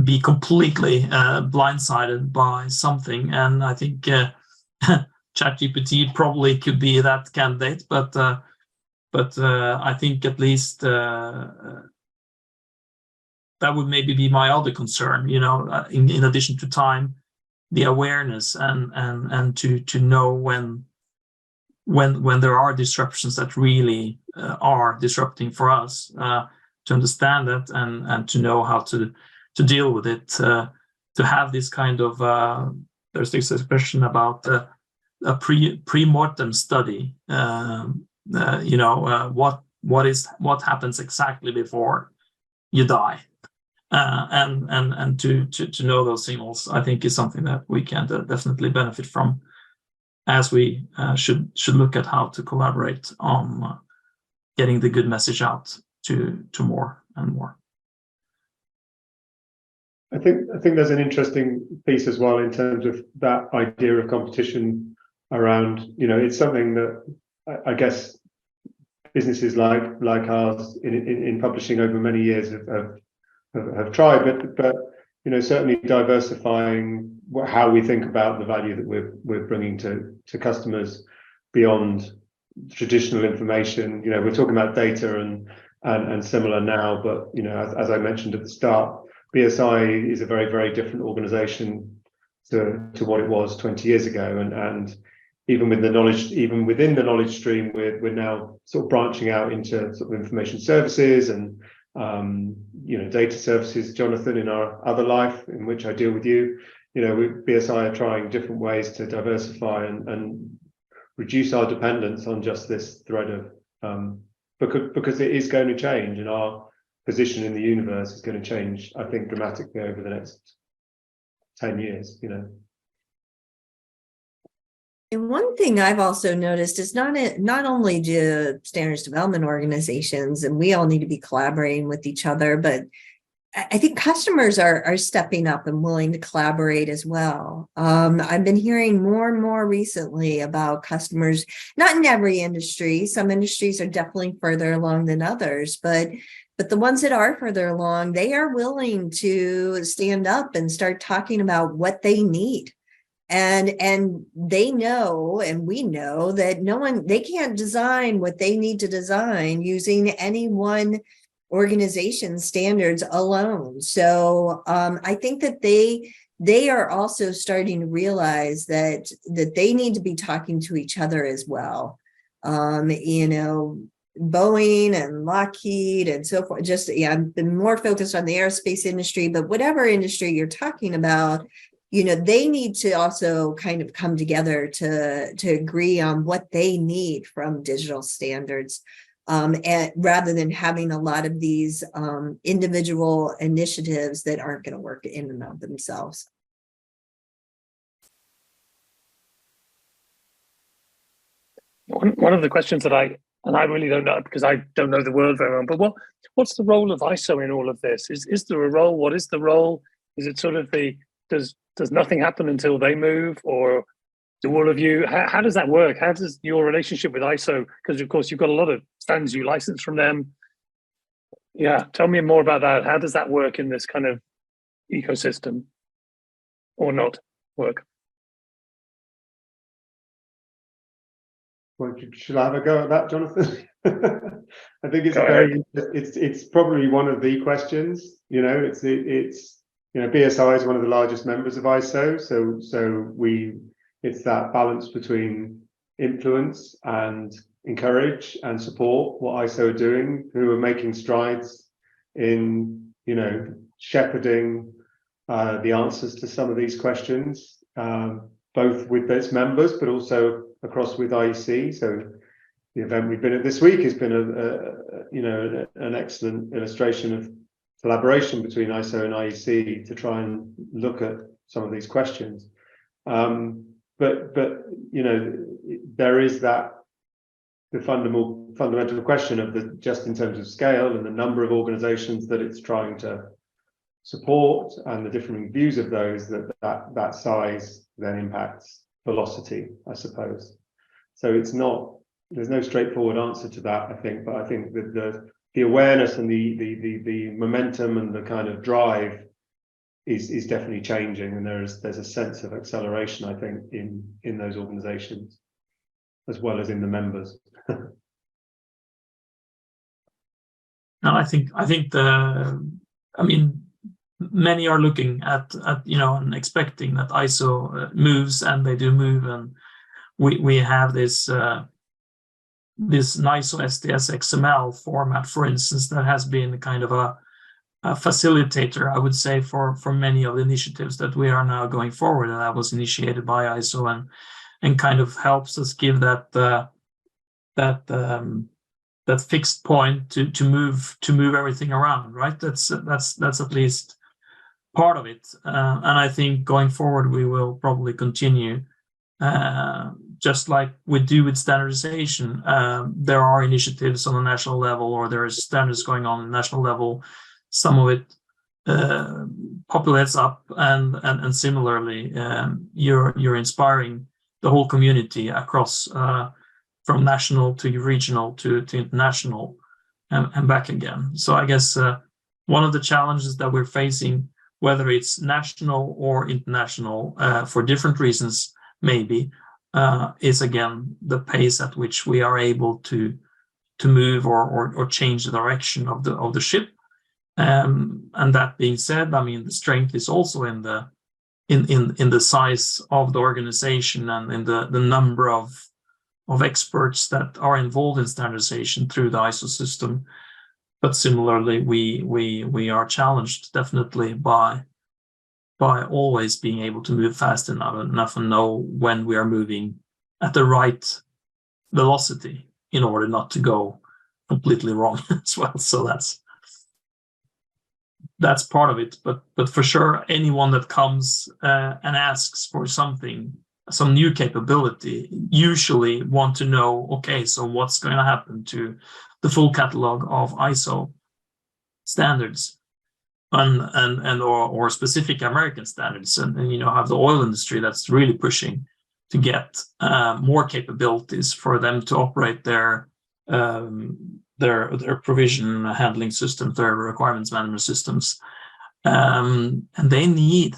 be completely blindsided by something. And I think ChatGPT probably could be that candidate, but I think at least that would maybe be my other concern, in addition to time, the awareness and to know when there are disruptions that really are disrupting for us, to understand that and to know how to deal with it, to have this kind of there's this expression about a pre-mortem study, what happens exactly before you die, and to know those signals, I think is something that we can definitely benefit from, as we should look at how to collaborate on getting the good message out to more and more. I think there's an interesting piece as well in terms of that idea of competition around, it's something that I guess businesses like ours in publishing over many years have tried, but certainly diversifying how we think about the value that we're bringing to customers beyond traditional information. We're talking about data and similar now, but as I mentioned at the start, BSI is a very, very different organization to what it was 20 years ago, and even within the knowledge stream, we're now sort of branching out into sort of information services and data services, Jonathan, in our other life in which I deal with you. BSI are trying different ways to diversify and reduce our dependence on just this thread of because it is going to change, and our position in the universe is going to change, I think, dramatically over the next 10 years. And one thing I've also noticed is not only do standards development organizations, and we all need to be collaborating with each other, but I think customers are stepping up and willing to collaborate as well. I've been hearing more and more recently about customers, not in every industry. Some industries are definitely further along than others, but the ones that are further along, they are willing to stand up and start talking about what they need. And they know, and we know that they can't design what they need to design using any one organization standards alone. So I think that they are also starting to realize that they need to be talking to each other as well. Boeing and Lockheed and so forth. I've been more focused on the aerospace industry, but whatever industry you're talking about, they need to also kind of come together to agree on what they need from digital standards. And rather than having a lot of these individual initiatives that aren't going to work in and of themselves. One of the questions that I really don't know, because I don't know the world very well, but what's the role of ISO in all of this? Is there a role? What is the role? Is it sort of does nothing happen until they move, or do all of you, how does that work? How does your relationship with ISO, because of course you've got a lot of standards you license from them. Yeah, tell me more about that. How does that work in this kind of ecosystem, or not work? Well, should I have a go at that, Jonathan? I think it's it's probably one of the questions. BSI is one of the largest members of ISO, so it's that balance between influence and encourage and support what ISO are doing, who are making strides in, shepherding the answers to some of these questions, both with its members, but also across with IEC. So the event we've been at this week has been an excellent illustration of collaboration between ISO and IEC to try and look at some of these questions. But there is the fundamental question of just in terms of scale and the number of organizations that it's trying to support and the differing views of those, that size then impacts velocity, I suppose. So there's no straightforward answer to that, I think, but I think that the awareness and the momentum and the kind of drive is definitely changing, and there's a sense of acceleration, I think, in those organizations as well as in the members. No, I think many are looking at and expecting that ISO moves, and they do move, and we have this NISO SDS XML format, for instance, that has been kind of a facilitator, I would say, for many of the initiatives that we are now going forward, and that was initiated by ISO and kind of helps us give that fixed point to move everything around, right? That's at least part of it, and I think going forward we will probably continue. Just like we do with standardization, there are initiatives on the national level, or there is standards going on at the national level. Some of it populates up, and similarly, you're inspiring the whole community across from national to regional to international and back again. So I guess one of the challenges that we're facing, whether it's national or international, for different reasons, maybe, is again the pace at which we are able to move or change the direction of the ship. And that being said, the strength is also in the size of the organization and in the number of experts that are involved in standardization through the ISO system. But similarly, we are challenged definitely by always being able to move fast enough and know when we are moving at the right velocity in order not to go completely wrong as well. So that's part of it. But for sure, anyone that comes and asks for something, some new capability, usually want to know, okay, so what's going to happen to the full catalog of ISO standards? or specific American standards, and you know, have the oil industry that's really pushing to get more capabilities for them to operate their provision handling systems, their requirements management systems, and they need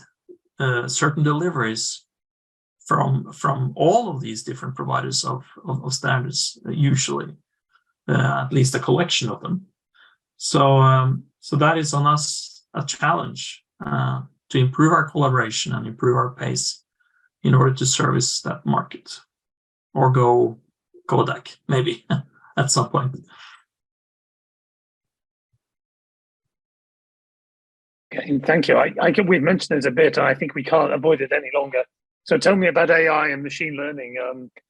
certain deliveries from all of these different providers of standards, usually, at least a collection of them. So that is on us a challenge to improve our collaboration and improve our pace in order to service that market, or go Kodak maybe at some point. Okay, thank you. We've mentioned this a bit, and I think we can't avoid it any longer. So tell me about AI and machine learning.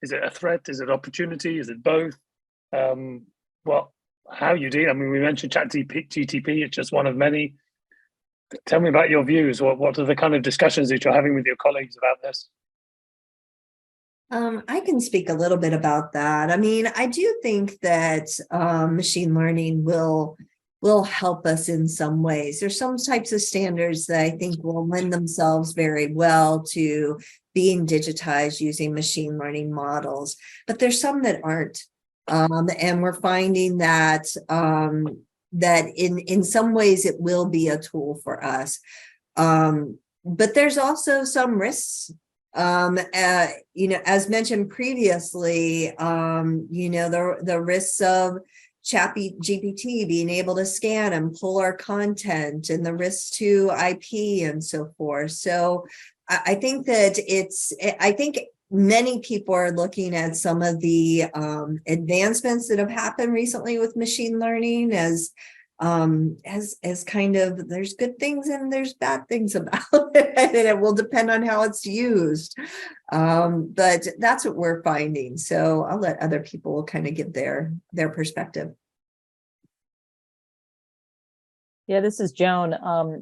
Is it a threat? Is it opportunity? Is it both? How you deal? I mean, we mentioned ChatGPT. It's just one of many. Tell me about your views. What are the kind of discussions that you're having with your colleagues about this? I can speak a little bit about that. I mean, I do think that machine learning will help us in some ways. There's some types of standards that I think will lend themselves very well to being digitized using machine learning models, but there's some that aren't. And we're finding that that in some ways it will be a tool for us. But there's also some risks. You know, as mentioned previously, you know, the risks of ChatGPT being able to scan and pull our content, and the risks to IP and so forth. So I think that I think many people are looking at some of the advancements that have happened recently with machine learning as kind of, there's good things and there's bad things about it, and it will depend on how it's used. But that's what we're finding. So I'll let other people kind of give their perspective. Yeah, this is Joan.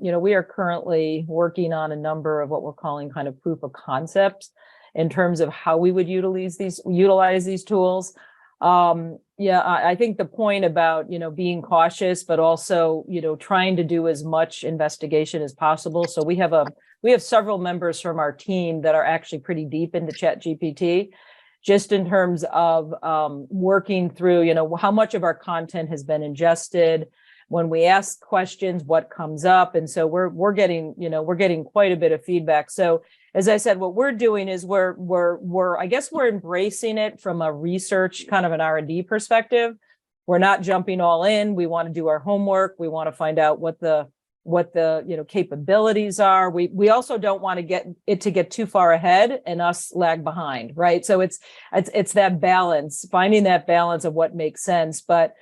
You know, we are currently working on a number of what we're calling kind of proof of concepts in terms of how we would utilize these tools. Yeah, I think the point about, you know, being cautious, but also, you know, trying to do as much investigation as possible. So we have several members from our team that are actually pretty deep into ChatGPT, just in terms of working through, you know, how much of our content has been ingested. When we ask questions, what comes up? And so we're getting quite a bit of feedback. So as I said, what we're doing is I guess we're embracing it from a research kind of an R&D perspective. We're not jumping all in. We want to do our homework. We want to find out what the you know, capabilities are. We also don't want to get too far ahead and us lag behind, right? So it's that balance, finding that balance of what makes sense. But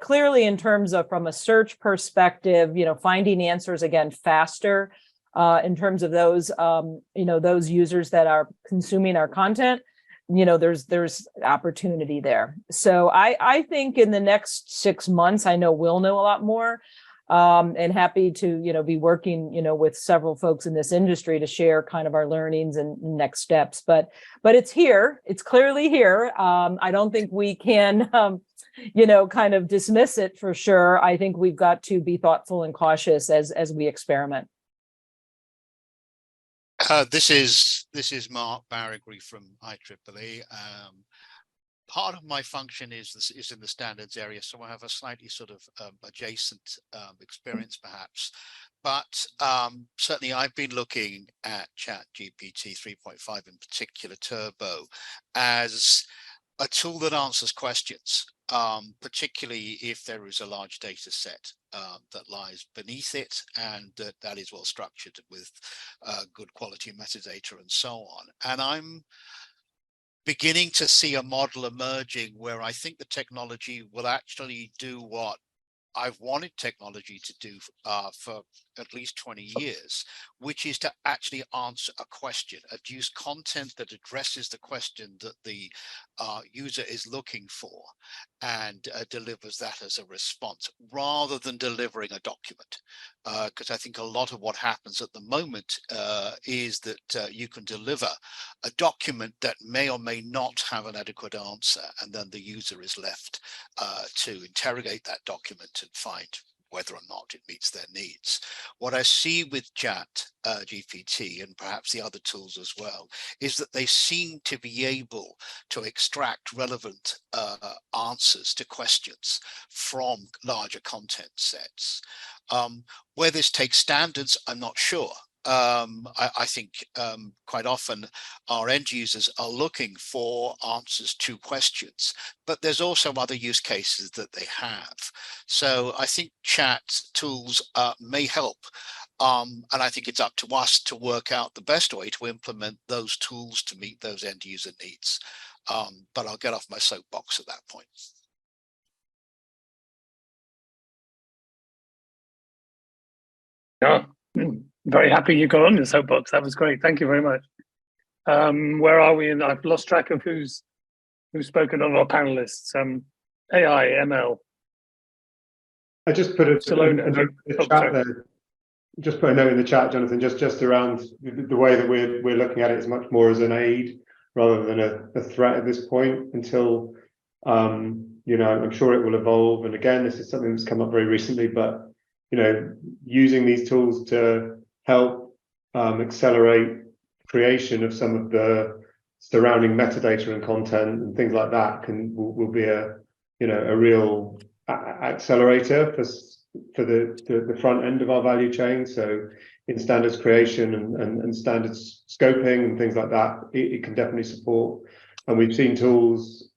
clearly, in terms of from a search perspective, you know, finding answers again faster, in terms of those, you know, those users that are consuming our content, you know, there's opportunity there. So I think in the next 6 months, I know we'll know a lot more, and happy to, you know, be working, you know, with several folks in this industry to share kind of our learnings and next steps. But it's here. It's clearly here. I don't think we can, you know, kind of dismiss it for sure. I think we've got to be thoughtful and cautious as we experiment. This is Mark Baragry from IEEE. Part of my function is in the standards area, so I have a slightly sort of adjacent experience perhaps. But certainly I've been looking at ChatGPT 3.5 in particular, Turbo, as a tool that answers questions, particularly if there is a large data set that lies beneath it, and that is well structured with good quality metadata and so on. And I'm beginning to see a model emerging where I think the technology will actually do what I've wanted technology to do for at least 20 years, which is to actually answer a question, produce content that addresses the question that the user is looking for, and delivers that as a response, rather than delivering a document. Because I think a lot of what happens at the moment is that you can deliver a document that may or may not have an adequate answer, and then the user is left to interrogate that document and find whether or not it meets their needs. What I see with Chat GPT and perhaps the other tools as well is that they seem to be able to extract relevant answers to questions from larger content sets. Where this takes standards, I'm not sure. I think quite often our end users are looking for answers to questions, but there's also other use cases that they have. So I think chat tools may help. And I think it's up to us to work out the best way to implement those tools to meet those end user needs. But I'll get off my soapbox at that point. Yeah, very happy you got on your soapbox. That was great. Thank you very much. Where are we? And I've lost track of who's spoken of our panelists. AI, ML. I just put a Salona. note in the chat there. Just put a note in the chat, Jonathan, just around the way that we're looking at it is much more as an aid rather than a threat at this point until, you know, I'm sure it will evolve. And again, this is something that's come up very recently, but, you know, using these tools to help accelerate creation of some of the surrounding metadata and content and things like that will be a, you know, a real accelerator for the front end of our value chain. So in standards creation and standards scoping and things like that, it can definitely support. And we've seen tools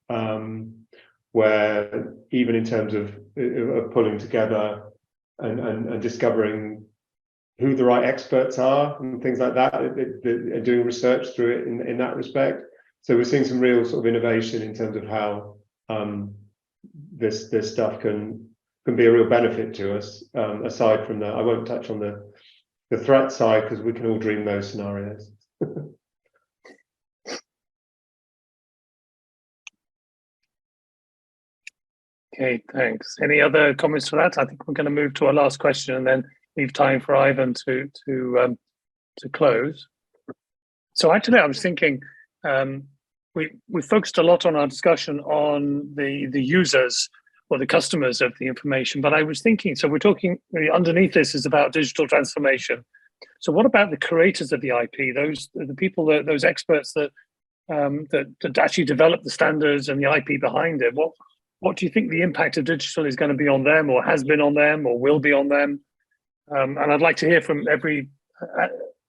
where even in terms of pulling together and discovering who the right experts are and things like that, and doing research through it in that respect. So we're seeing some real sort of innovation in terms of how this stuff can be a real benefit to us. Aside from that, I won't touch on the threat side because we can all dream those scenarios. Okay, thanks. Any other comments to that? I think we're going to move to our last question and then leave time for Ivan to close. So actually, I was thinking we focused a lot on our discussion on the users or the customers of the information, but I was thinking, so we're talking underneath this is about digital transformation. So what about the creators of the IP? The people, those experts that actually develop the standards and the IP behind it. What do you think the impact of digital is going to be on them, or has been on them, or will be on them? And I'd like to hear from every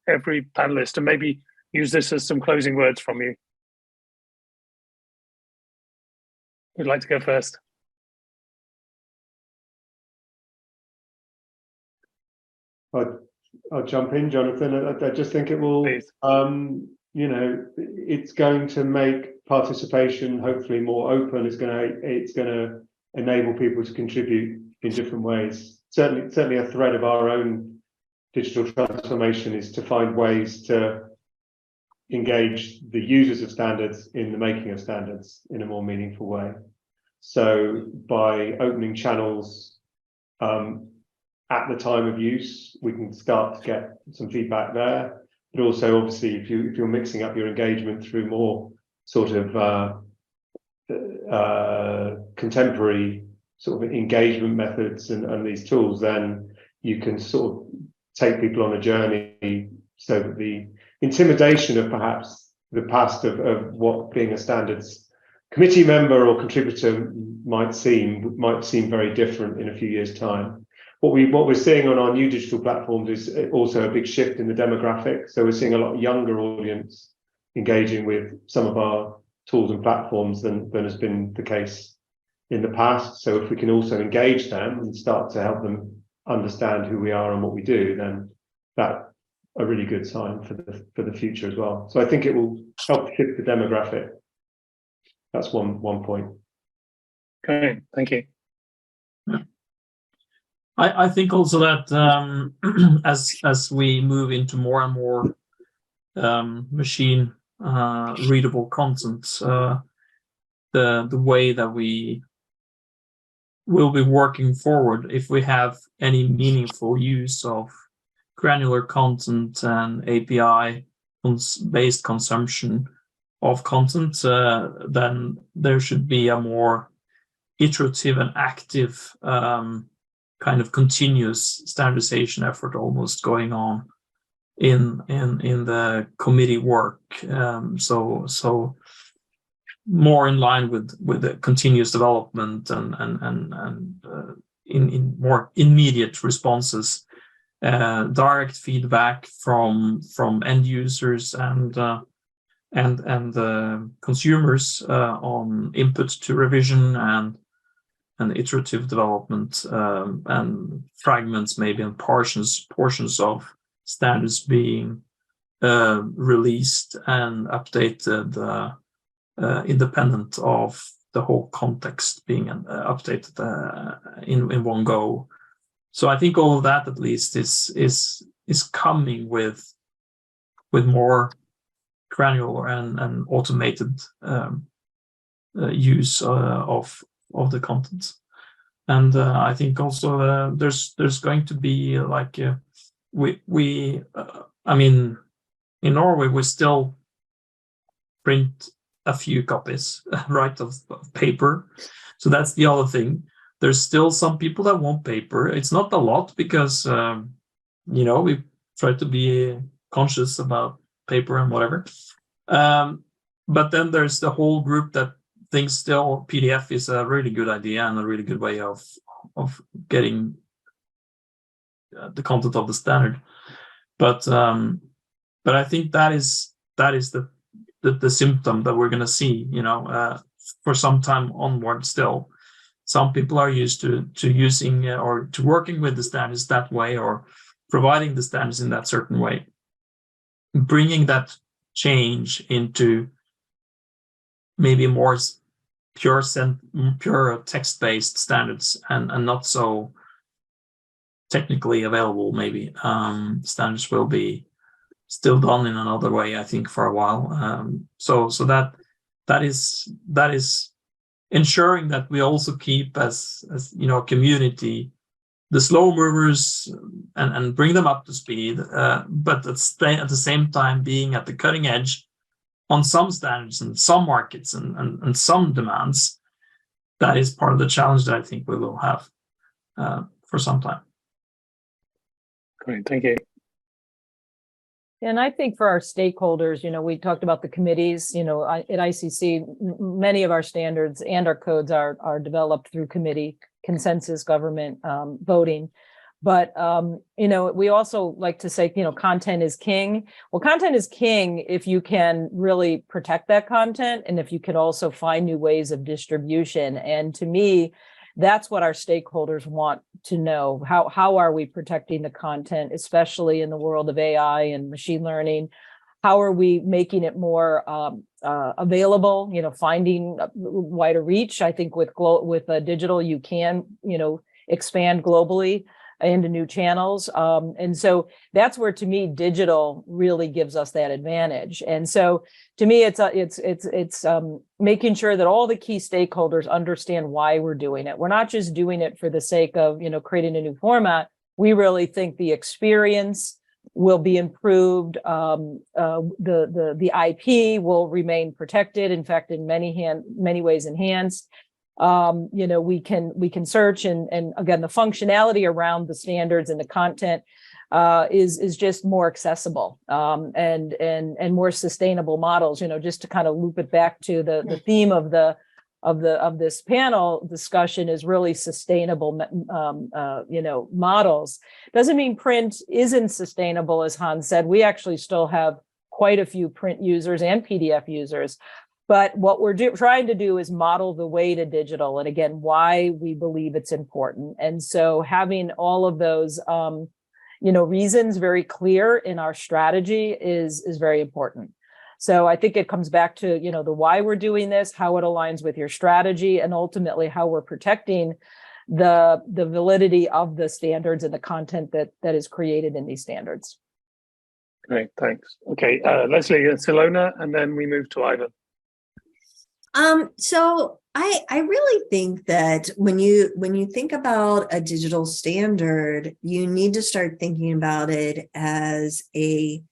panelist, and maybe use this as some closing words from you. Who'd like to go first? I'll jump in, Jonathan. I just think it will, you know, it's going to make participation hopefully more open. It's going to enable people to contribute in different ways. Certainly a thread of our own digital transformation is to find ways to engage the users of standards in the making of standards in a more meaningful way. So by opening channels at the time of use, we can start to get some feedback there. But also, obviously, if you're mixing up your engagement through more sort of contemporary sort of engagement methods and these tools, then you can sort of take people on a journey so that the intimidation of perhaps the past of what being a standards committee member or contributor might seem very different in a few years' time. What we're seeing on our new digital platforms is also a big shift in the demographic. So we're seeing a lot younger audience engaging with some of our tools and platforms than has been the case in the past. So if we can also engage them and start to help them understand who we are and what we do, then that's a really good sign for the future as well. So I think it will help shift the demographic. That's one point. Okay, thank you. I think also that as we move into more and more machine readable content, the way that we will be working forward, if we have any meaningful use of granular content and API based consumption of content, then there should be a more iterative and active kind of continuous standardization effort almost going on in the committee work. So more in line with the continuous development and in more immediate responses, direct feedback from end users and consumers on input to revision and iterative development, and fragments maybe and portions of standards being released and updated independent of the whole context being updated in one go. So I think all of that at least is coming with more granular and automated use of the content. And I think also there's going to be like I mean, in Norway we still print a few copies, right, of paper. So that's the other thing. There's still some people that want paper. It's not a lot because we try to be conscious about paper and whatever. But then there's the whole group that thinks still PDF is a really good idea and a really good way of getting the content of the standard. But I think that is the symptom that we're going to see, for some time onward still. Some people are used to using or to working with the standards that way, or providing the standards in that certain way. Bringing that change into maybe more pure text-based standards and not so technically available, maybe standards will be still done in another way, I think, for a while. So that is ensuring that we also keep as a community the slow movers and bring them up to speed, but at the same time being at the cutting edge on some standards and some markets and some demands. That is part of the challenge that I think we will have for some time. Great, thank you. And I think for our stakeholders, we talked about the committees, at ICC, many of our standards and our codes are developed through committee consensus, government voting. But, we also like to say, content is king. Well, content is king if you can really protect that content and if you can also find new ways of distribution. And to me, that's what our stakeholders want to know. How are we protecting the content, especially in the world of AI and machine learning? How are we making it more available, finding wider reach? I think with digital, you can, expand globally into new channels. And so that's where, to me, digital really gives us that advantage. And so to me, it's making sure that all the key stakeholders understand why we're doing it. We're not just doing it for the sake of, creating a new format. We really think the experience will be improved. The IP will remain protected. In fact, in many ways enhanced. We can search and again, the functionality around the standards and the content is just more accessible and more sustainable models. Just to kind of loop it back to the theme of this panel discussion is really sustainable, models. Doesn't mean print isn't sustainable, as Hans said. We actually still have quite a few print users and PDF users. But what we're trying to do is model the way to digital, and again, why we believe it's important. And so having all of those, reasons very clear in our strategy is very important. So I think it comes back to, the why we're doing this, how it aligns with your strategy, and ultimately how we're protecting the validity of the standards and the content that is created in these standards. Great, thanks. Okay, Leslie and Silona, and then we move to Ivan. So I really think that when you think about a digital standard, you need to start thinking about it as a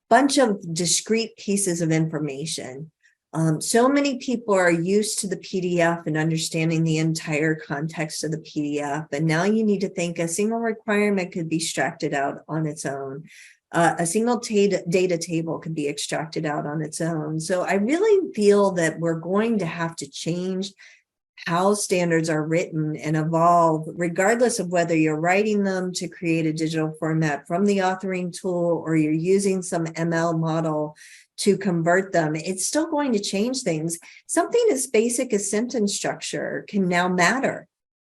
bunch of discrete pieces of information So many people are used to the PDF and understanding the entire context of the PDF. And now you need to think a single requirement could be extracted out on its own. A single data table could be extracted out on its own. So I really feel that we're going to have to change how standards are written and evolve, regardless of whether you're writing them to create a digital format from the authoring tool or you're using some ML model to convert them. It's still going to change things. Something as basic as sentence structure can now matter.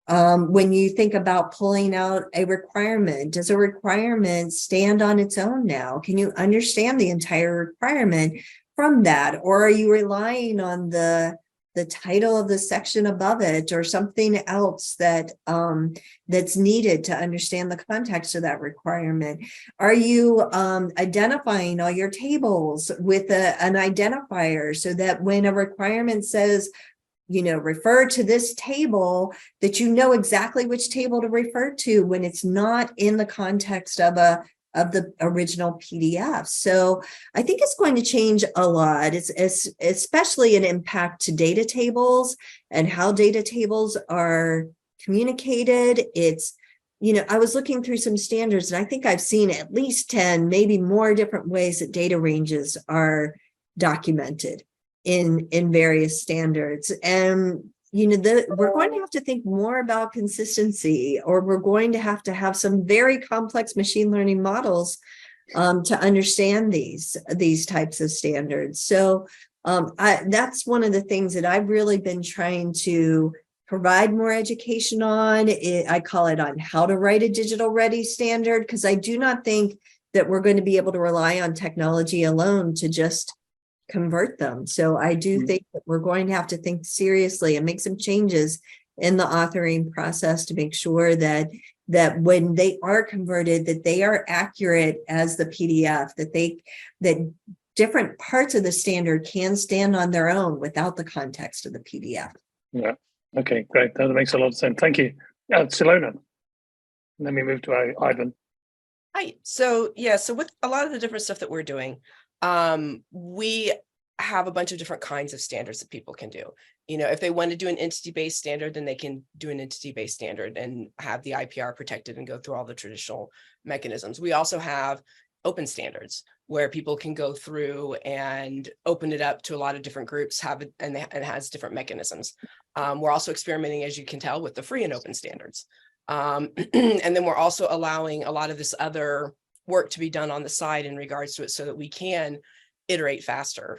When you think about pulling out a requirement, does a requirement stand on its own now? Can you understand the entire requirement from that? Or are you relying on the title of the section above it or something else that that's needed to understand the context of that requirement? Are you identifying all your tables with an identifier so that when a requirement says, you know, refer to this table, that you know exactly which table to refer to when it's not in the context of the original PDF. So I think it's going to change a lot. It's especially an impact to data tables and how data tables are communicated. It's, you know, I was looking through some standards and I think I've seen at least 10, maybe more different ways that data ranges are documented in various standards. And you know, we're going to have to think more about consistency, or we're going to have some very complex machine learning models to understand these types of standards. So that's one of the things that I've really been trying to provide more education on. I call it on how to write a digital ready standard, because I do not think that we're going to be able to rely on technology alone to just convert them. So I do think that we're going to have to think seriously and make some changes in the authoring process to make sure that when they are converted, that they are accurate as the PDF, that different parts of the standard can stand on their own without the context of the PDF. Yeah. Okay, great. That makes a lot of sense. Thank you. Silona. Let me move to Ivan. Hi. So with a lot of the different stuff that we're doing, we have a bunch of different kinds of standards that people can do. You know, if they want to do an entity-based standard, then they can do an entity-based standard and have the IPR protected and go through all the traditional mechanisms. We also have open standards where people can go through and open it up to a lot of different groups, and it has different mechanisms. We're also experimenting, as you can tell, with the free and open standards. And then we're also allowing a lot of this other work to be done on the side in regards to it so that we can iterate faster.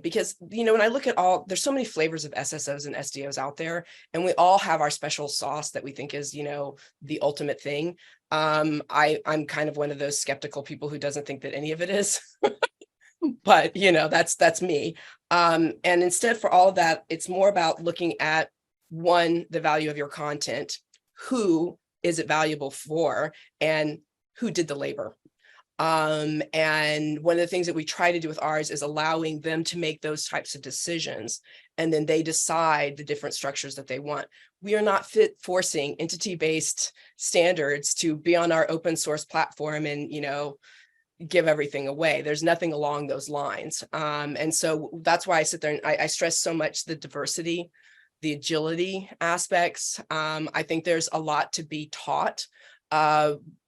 Because, you know, when I look at there's so many flavors of SSOs and SDOs out there, and we all have our special sauce that we think is, you know, the ultimate thing. I'm kind of one of those skeptical people who doesn't think that any of it is, but, you know, that's me. And instead, for all of that, it's more about looking at, one, the value of your content, who is it valuable for, and who did the labor. And one of the things that we try to do with ours is allowing them to make those types of decisions, and then they decide the different structures that they want. We are not forcing entity-based standards to be on our open source platform and, you know, give everything away. There's nothing along those lines. And so that's why I sit there and I stress so much the diversity, the agility aspects. I think there's a lot to be taught.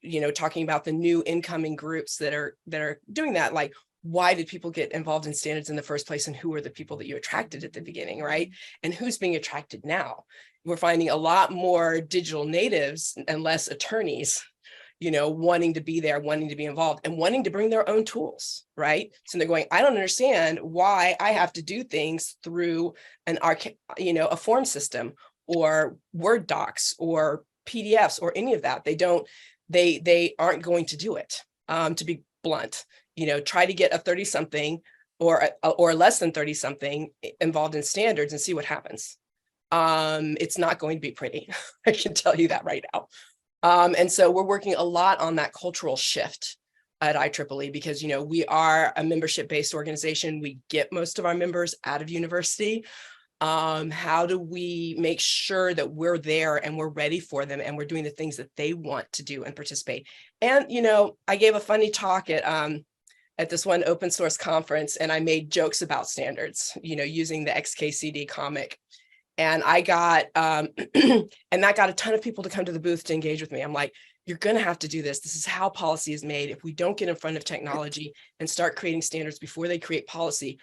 You know, talking about the new incoming groups that are doing that, like, why did people get involved in standards in the first place, and who are the people that you attracted at the beginning, right? And who's being attracted now? We're finding a lot more digital natives and less attorneys, you know, wanting to be there, wanting to be involved, and wanting to bring their own tools, right? So they're going, I don't understand why I have to do things through a form system or Word docs or PDFs or any of that. They aren't going to do it. To be blunt, you know, try to get a 30-something or less than 30-something involved in standards and see what happens. It's not going to be pretty. I can tell you that right now. And so we're working a lot on that cultural shift at IEEE, because, you know, we are a membership-based organization. We get most of our members out of university. How do we make sure that we're there and we're ready for them and we're doing the things that they want to do and participate? And, you know, I gave a funny talk at at this one open source conference, and I made jokes about standards, using the XKCD comic. And I got, and that got a ton of people to come to the booth to engage with me. I'm like, you're going to have to do this. This is how policy is made. If we don't get in front of technology and start creating standards before they create policy,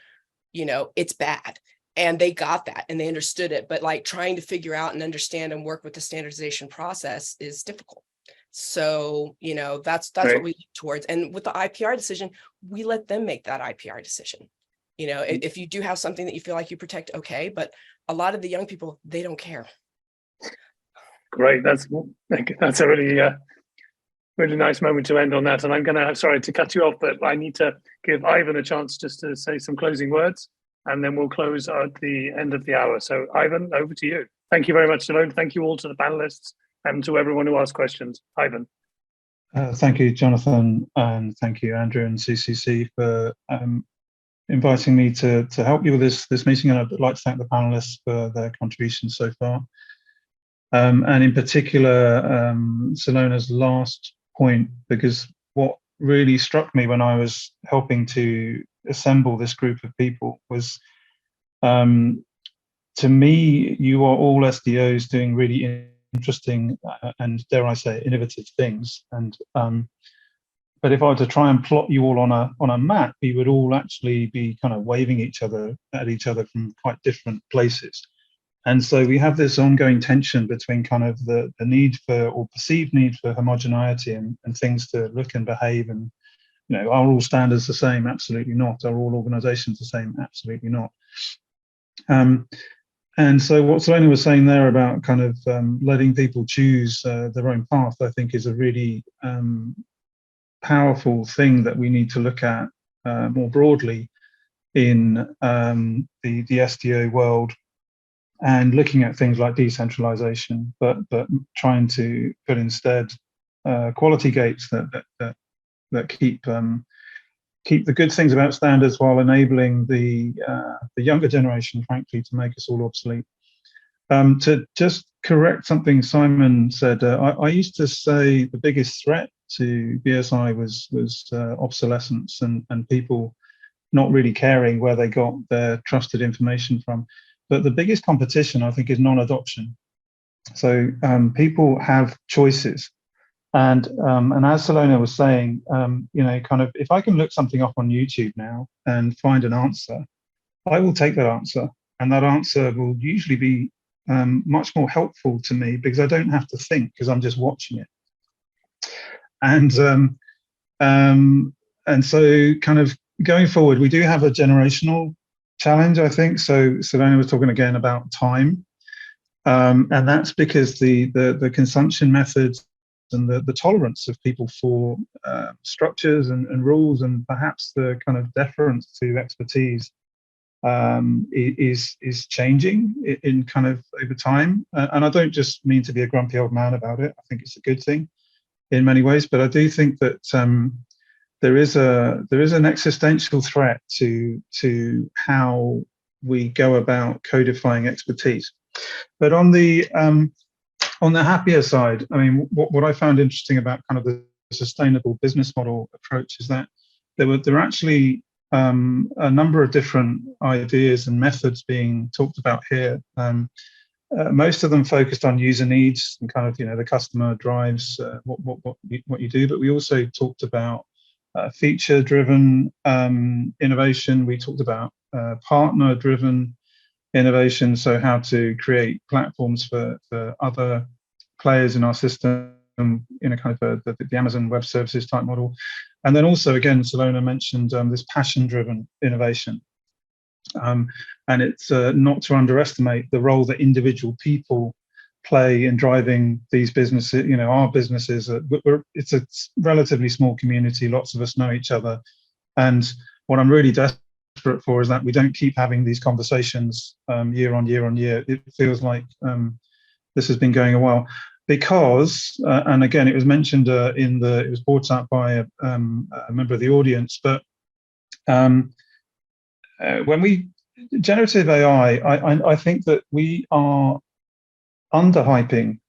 it's bad. And they got that and they understood it. But like trying to figure out and understand and work with the standardization process is difficult. So, that's Right. what we look towards. And with the IPR decision, we let them make that IPR decision. If you do have something that you feel like you protect, okay. But a lot of the young people, they don't care. Great. That's a really, really nice moment to end on that. And sorry to cut you off, but I need to give Ivan a chance just to say some closing words, and then we'll close at the end of the hour. So Ivan, over to you. Thank you very much, Simone. Thank you all to the panelists and to everyone who asked questions. Ivan. Thank you, Jonathan, and thank you, Andrew and CCC, for inviting me to help you with this meeting. And I'd like to thank the panelists for their contributions so far. And in particular, Salona's last point, because what really struck me when I was helping to assemble this group of people was, to me, you are all SDOs doing really interesting and, dare I say, innovative things. And but if I were to try and plot you all on a map, we would all actually be kind of waving at each other from quite different places. And so we have this ongoing tension between kind of the need for, or perceived need for, homogeneity and things to look and behave. And, are all standards the same? Absolutely not. Are all organizations the same? Absolutely not. And so what Salona was saying there about kind of letting people choose their own path, I think is a really powerful thing that we need to look at more broadly in the SDO world, and looking at things like decentralization, but trying to put instead quality gates that keep the good things about standards while enabling the younger generation, frankly, to make us all obsolete. To just correct something Simon said, I used to say the biggest threat to BSI was obsolescence and people not really caring where they got their trusted information from. But the biggest competition, I think, is non-adoption. So people have choices. And as Salona was saying, kind of, if I can look something up on YouTube now and find an answer, I will take that answer. And that answer will usually be much more helpful to me because I don't have to think, because I'm just watching it. And so kind of going forward, we do have a generational challenge, I think. So Salona was talking again about time. And that's because the consumption methods and the tolerance of people for structures and rules, and perhaps the kind of deference to expertise is changing in kind of over time. And I don't just mean to be a grumpy old man about it. I think it's a good thing in many ways, but I do think that there is an existential threat to how we go about codifying expertise. But on the happier side, I mean, what I found interesting about kind of the sustainable business model approach is that there were actually a number of different ideas and methods being talked about here. Most of them focused on user needs and kind of, the customer drives what you do. But we also talked about feature-driven innovation. We talked about partner-driven innovation, so how to create platforms for other players in our system in a kind of the Amazon Web Services type model. And then also, again, Salona mentioned this passion-driven innovation. And it's not to underestimate the role that individual people play in driving these businesses. Our businesses, it's a relatively small community, lots of us know each other. And what I'm really desperate for is that we don't keep having these conversations year on year on year. It feels like this has been going a while. Because, and again, it was mentioned it was brought up by a member of the audience, but generative AI, I think that we are underhyping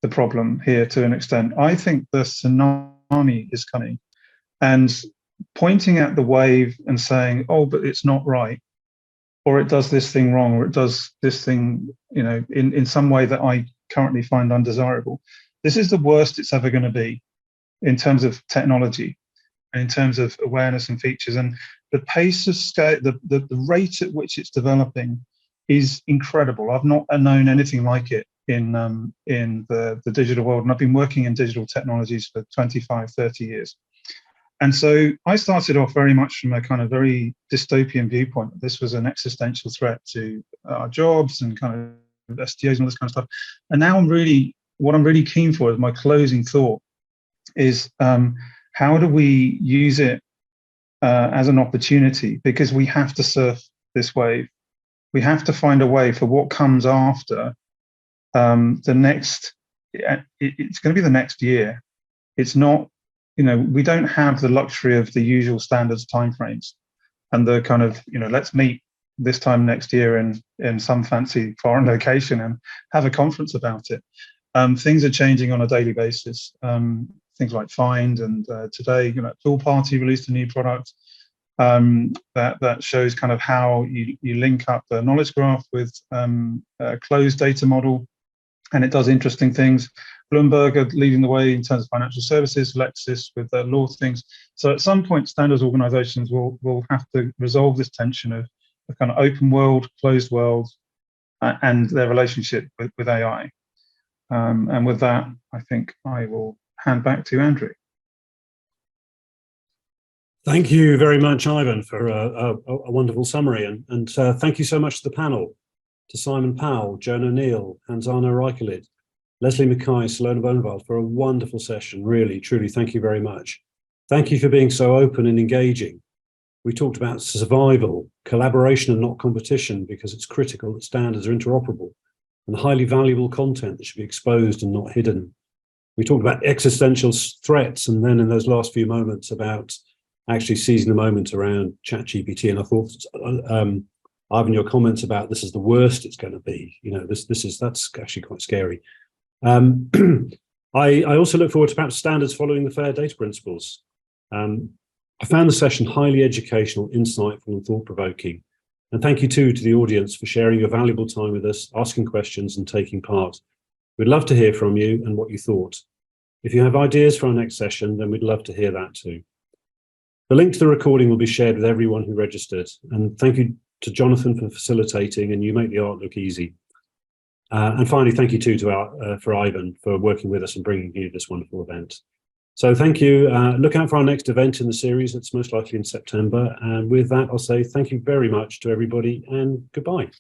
the problem here to an extent. I think the tsunami is coming, and pointing at the wave and saying, oh, but it's not right, or it does this thing wrong, or it does this thing, you know, in some way that I currently find undesirable. This is the worst it's ever going to be in terms of technology, and in terms of awareness and features. And the pace of scale, the rate at which it's developing is incredible. I've not known anything like it in the digital world. And I've been working in digital technologies for 25, 30 years. And so I started off very much from a kind of very dystopian viewpoint. This was an existential threat to our jobs and kind of STOs and all this kind of stuff. And now what I'm really keen for as my closing thought is how do we use it as an opportunity? Because we have to surf this wave. We have to find a way for what comes after the next, it's going to be the next year. It's not, you know, we don't have the luxury of the usual standards timeframes and the kind of, you know, let's meet this time next year in some fancy foreign location and have a conference about it. Things are changing on a daily basis. Things like Find, and today, you know, Tool Party released a new product that shows kind of how you link up the knowledge graph with a closed data model, and it does interesting things. Bloomberg are leading the way in terms of financial services, Lexis with their law things. So at some point, standards organizations will have to resolve this tension of kind of open world, closed world, and their relationship with AI. And with that, I think I will hand back to Andrew. Thank you very much, Ivan, for a wonderful summary. And thank you so much to the panel, to Simon Powell, Joan O'Neill, Hans-Arne Reicherlid, Leslie Mackay, Salona Bonenwald, for a wonderful session. Really, truly, thank you very much. Thank you for being so open and engaging. We talked about survival, collaboration and not competition, because it's critical that standards are interoperable, and highly valuable content that should be exposed and not hidden. We talked about existential threats, and then in those last few moments about actually seizing the moment around ChatGPT. And I thought, Ivan, your comments about this is the worst it's going to be, you know, that's actually quite scary. I also look forward to perhaps standards following the FAIR data principles. I found the session highly educational, insightful and thought-provoking. And thank you too to the audience for sharing your valuable time with us, asking questions and taking part. We'd love to hear from you and what you thought. If you have ideas for our next session, then we'd love to hear that too. The link to the recording will be shared with everyone who registered. And thank you to Jonathan for facilitating, and you make the art look easy. And finally, thank you too to for Ivan for working with us and bringing you this wonderful event. So thank you. Look out for our next event in the series. It's most likely in September. And with that, I'll say thank you very much to everybody and goodbye.